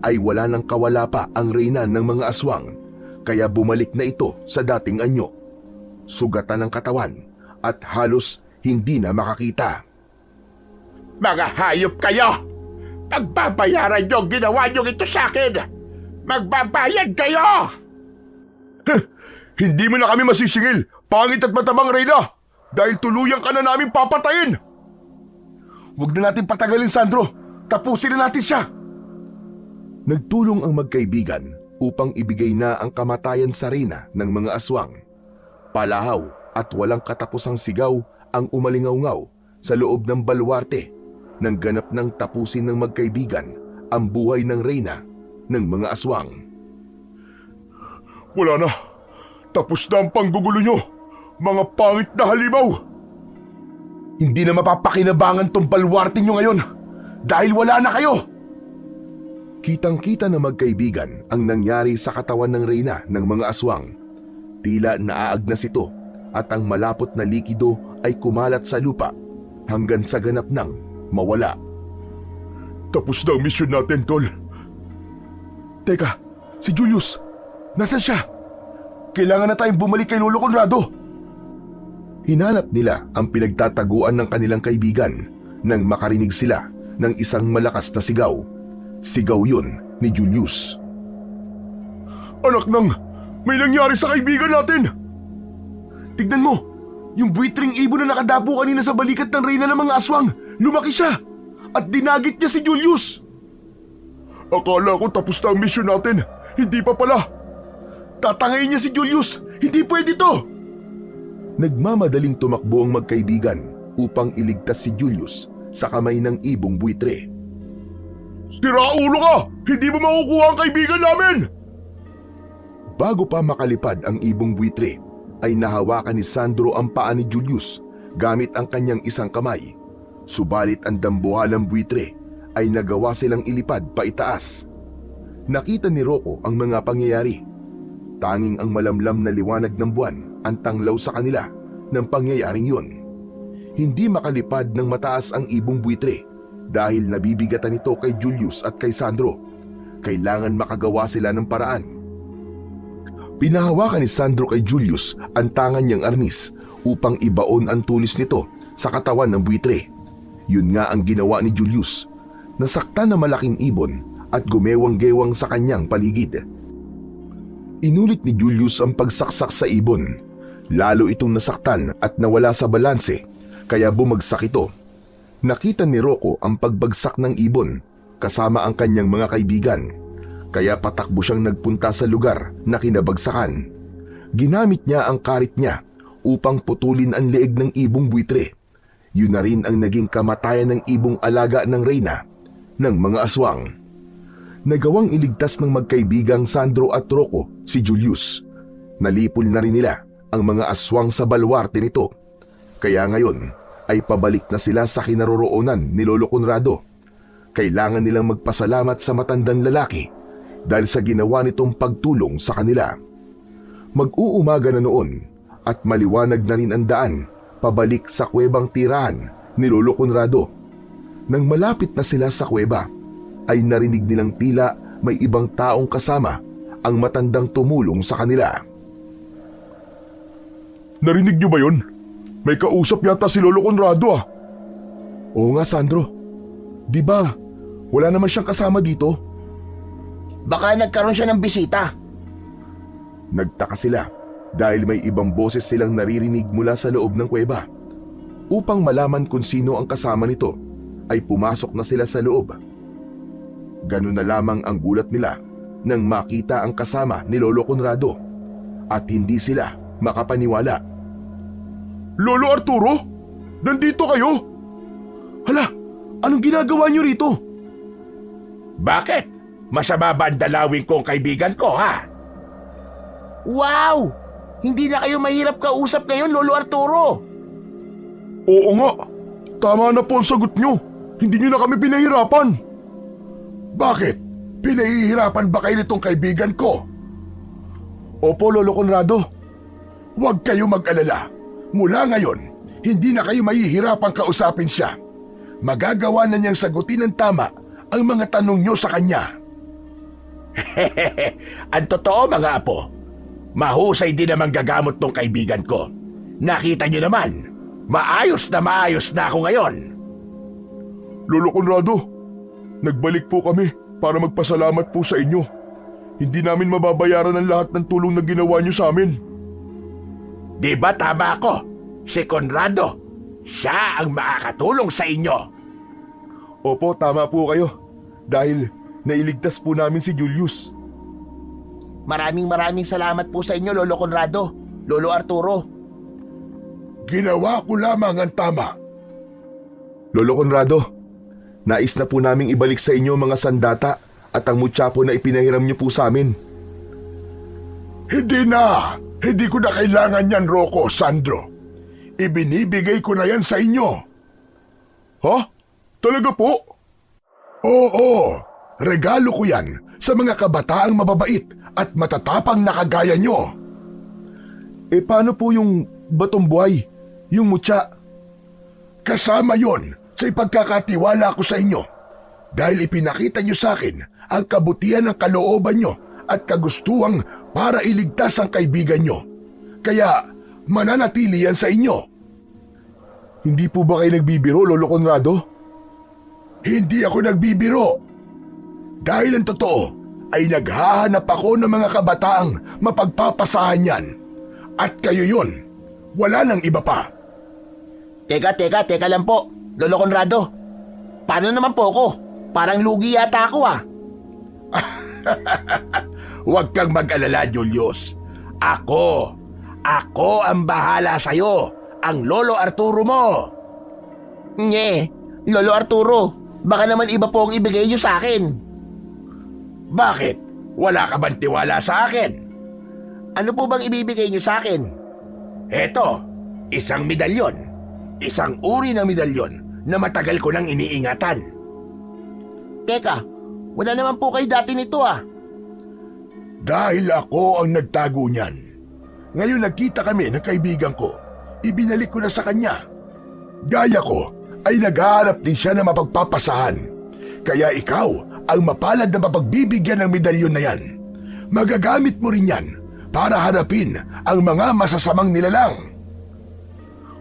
ay wala nang kawala pa ang Reyna ng mga aswang, kaya bumalik na ito sa dating anyo. Sugatan ng katawan at halos hindi na makakita. Mga hayop kayo! Pagbabayaran nyo ang ginawa nyo ito sa akin! Magbabayad kayo! Hindi mo na kami masisingil, pangit at matabang Reyna, dahil tuluyan ka na namin papatayin! Huwag na natin patagalin, Sandro. Tapusin na natin siya! Nagtulong ang magkaibigan upang ibigay na ang kamatayan sa Reyna ng mga aswang. Palahaw at walang katapusang sigaw ang umalingaw-ngaw sa loob ng baluarte nang ganap ng tapusin ng magkaibigan ang buhay ng Reyna ng mga aswang. Wala na. Tapos na ang panggugulo nyo, mga pangit na halimaw. Hindi na mapapakinabangan tong baluarte nyo ngayon dahil wala na kayo. Kitang-kita na magkaibigan ang nangyari sa katawan ng Reyna ng mga aswang. Tila naaagnas ito at ang malapot na likido ay kumalat sa lupa hanggang sa ganap ng mawala. Tapos na ang misyon natin, Tol. Teka, si Julius, nasan siya? Kailangan na tayong bumalik kay Lolo Conrado. Hinanap nila ang pinagtataguan ng kanilang kaibigan nang makarinig sila ng isang malakas na sigaw. Sigaw yun ni Julius. Anak nang, may nangyari sa kaibigan natin! Tignan mo, yung buitring ibon na nakadapo kanina sa balikat ng Reyna ng mga aswang, lumaki siya at dinagit niya si Julius. Akala ko tapos na ang misyon natin, hindi pa pala. Tatangayin niya si Julius, hindi pwede to! Nagmamadaling tumakbo ang magkaibigan upang iligtas si Julius sa kamay ng ibong buitre. Siraulo ka! Hindi mo makukuha ang kaibigan namin! Bago pa makalipad ang ibong buitre, ay nahawakan ni Sandro ang paa ni Julius gamit ang kanyang isang kamay. Subalit ang dambuhalang buitre ay nagawa silang ilipad pa itaas. Nakita ni Rocco ang mga pangyayari. Tanging ang malamlam na liwanag ng buwan ang tanglaw sa kanila ng pangyayaring yun. Hindi makalipad ng mataas ang ibong buitre dahil nabibigatan ito kay Julius at kay Sandro. Kailangan makagawa sila ng paraan. Pinahawakan ni Sandro kay Julius ang tangan niyang arnis upang ibaon ang tulis nito sa katawan ng buitre. Yun nga ang ginawa ni Julius. Nasaktan na malaking ibon at gumewang-gewang sa kanyang paligid. Inulit ni Julius ang pagsaksak sa ibon. Lalo itong nasaktan at nawala sa balanse, kaya bumagsak ito. Nakita ni Rocco ang pagbagsak ng ibon kasama ang kanyang mga kaibigan, kaya patakbo siyang nagpunta sa lugar na kinabagsakan. Ginamit niya ang karit niya upang putulin ang leeg ng ibong buitre. Yun na rin ang naging kamatayan ng ibong alaga ng reyna ng mga aswang. Nagawang iligtas ng magkaibigang Sandro at Rocco si Julius. Nalipol na rin nila ang mga aswang sa baluarte nito. Kaya ngayon ay pabalik na sila sa kinaroroonan ni Lolo Conrado. Kailangan nilang magpasalamat sa matandang lalaki dahil sa ginawa nitong pagtulong sa kanila. Mag-uumaga na noon at maliwanag na rin ang daan pabalik sa kuwebang tirahan ni Lolo Conrado. Nang malapit na sila sa kuweba, ay narinig nilang tila may ibang taong kasama ang matandang tumulong sa kanila. Narinig niyo ba yun? May kausap yata si Lolo Conrado ah. Oo nga, Sandro. Di ba, wala naman siyang kasama dito? Baka nagkaroon siya ng bisita. Nagtaka sila dahil may ibang boses silang naririnig mula sa loob ng kuweba. Upang malaman kung sino ang kasama nito, ay pumasok na sila sa loob. Ganun na lamang ang gulat nila nang makita ang kasama ni Lolo Conrado at hindi sila makapaniwala. Lolo Arturo? Nandito kayo? Hala, anong ginagawa niyo rito? Bakit? Masama ba ang dalawin kong kaibigan ko, ha? Wow! Hindi na kayo mahirap kausap ngayon, Lolo Arturo. Oo nga, tama na po ang sagot niyo. Hindi niyo na kami pinahirapan. Bakit? Pinahihirapan ba kayo nitong kaibigan ko? Opo, Lolo Conrado. Huwag kayo mag-alala. Mula ngayon, hindi na kayo mahihirapang kausapin siya. Magagawa na niyang sagutin ng tama ang mga tanong niyo sa kanya. Ang totoo, mga apo, mahusay din naman gagamot ng kaibigan ko. Nakita niyo naman, maayos na ako ngayon. Lolo Conrado, nagbalik po kami para magpasalamat po sa inyo. Hindi namin mababayaran ang lahat ng tulong na ginawa niyo sa amin. Di ba tama ako? Si Conrado, siya ang makakatulong sa inyo. Opo, tama po kayo. Dahil nailigtas po namin si Julius. Maraming salamat po sa inyo, Lolo Conrado, Lolo Arturo. Ginawa ko lamang ang tama. Lolo Conrado, nais na po naming ibalik sa inyo mga sandata at ang mutyapo na ipinahiram niyo po sa amin. Hindi na! Hindi ko na kailangan yan, Rocco, Sandro. Ibinibigay ko na yan sa inyo. Ha? Talaga po? Oo, regalo ko yan sa mga kabataang mababait at matatapang na kagaya nyo. Eh paano po yung batong buhay? Yung mutya? Kasama yon sa ipagkakatiwala ko sa inyo dahil ipinakita nyo sa akin ang kabutihan ng kalooban nyo at kagustuhang para iligtas ang kaibigan nyo. Kaya mananatili yan sa inyo. Hindi po ba kayo nagbibiro, Lolo Conrado? Hindi ako nagbibiro. Dahil ang totoo ay naghahanap ako ng mga kabataang mapagpapasahan yan. At kayo yon, wala nang iba pa. Teka lang po, Lolo Conrado. Paano naman po ako? Parang lugi yata ako ah. Huwag kang mag-alala, Julius. Ako ang bahala sa'yo, ang Lolo Arturo mo. Nye, Lolo Arturo, baka naman iba po ang ibigay niyo sa akin. Bakit? Wala ka bang tiwala sa akin? Ano po bang ibibigay niyo sa akin? Eto, isang medalyon. Isang uri ng medalyon na matagal ko nang iniingatan. Teka, wala naman po kayo dati nito ah. Dahil ako ang nagtago niyan. Ngayon nagkita kami ng kaibigan ko. Ibinalik ko na sa kanya. Gaya ko ay naghahanap din siya na mapagpapasahan. Kaya ikaw ang mapalad na mapagbibigyan ng medalyon na yan. Magagamit mo rin yan para harapin ang mga masasamang nilalang.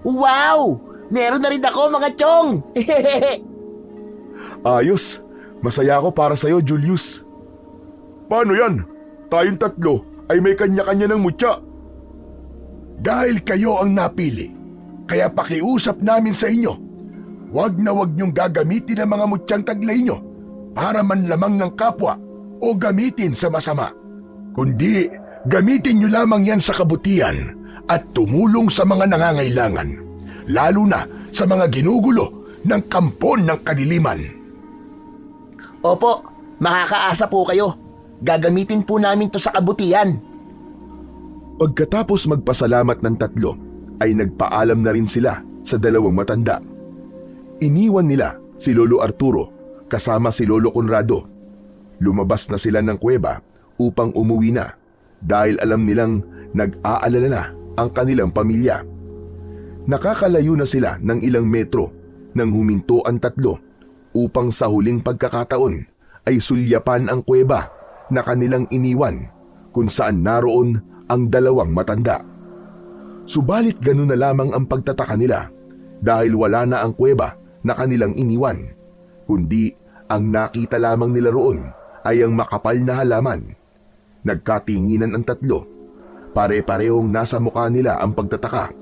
Wow! Meron na rin ako mga chong! Ayos, masaya ako para sa'yo, Julius. Paano yan? Tayong tatlo ay may kanya-kanya ng mutya. Dahil kayo ang napili, kaya pakiusap namin sa inyo, wag na wag niyong gagamitin ang mga mutyang taglay niyo para manlamang ng kapwa o gamitin sa masama. Kundi gamitin niyo lamang yan sa kabutihan at tumulong sa mga nangangailangan, lalo na sa mga ginugulo ng kampon ng kadiliman. Opo, makakaasa po kayo. Gagamitin po namin to sa kabutihan. Pagkatapos magpasalamat ng tatlo, ay nagpaalam na rin sila sa dalawang matanda. Iniwan nila si Lolo Arturo kasama si Lolo Conrado. Lumabas na sila ng kuweba upang umuwi na dahil alam nilang nag-aalala na ang kanilang pamilya. Nakakalayo na sila ng ilang metro nang huminto ang tatlo upang sa huling pagkakataon ay sulyapan ang kuweba na kanilang iniwan kung saan naroon ang dalawang matanda. Subalit ganun na lamang ang pagtataka nila dahil wala na ang kuweba na kanilang iniwan, kundi ang nakita lamang nila roon ay ang makapal na halaman. Nagkatinginan ang tatlo, pare-parehong nasa mukha nila ang pagtataka.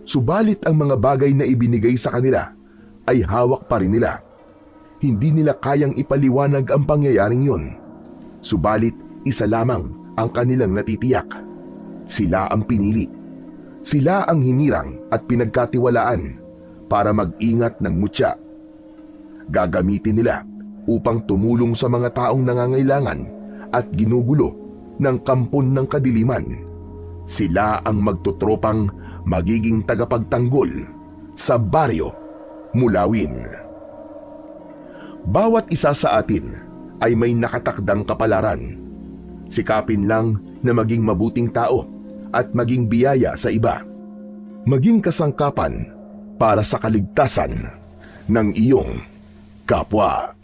Subalit ang mga bagay na ibinigay sa kanila ay hawak pa rin nila. Hindi nila kayang ipaliwanag ang pangyayaring yun. Subalit isa lamang ang kanilang natitiyak. Sila ang pinili. Sila ang hinirang at pinagkatiwalaan para mag-ingat ng mutya. Gagamitin nila upang tumulong sa mga taong nangangailangan at ginugulo ng kampon ng kadiliman. Sila ang magtutropang magiging tagapagtanggol sa baryo Mulawin. Bawat isa sa atin ay may nakatakdang kapalaran. Sikapin lang na maging mabuting tao at maging biyaya sa iba. Maging kasangkapan para sa kaligtasan ng iyong kapwa.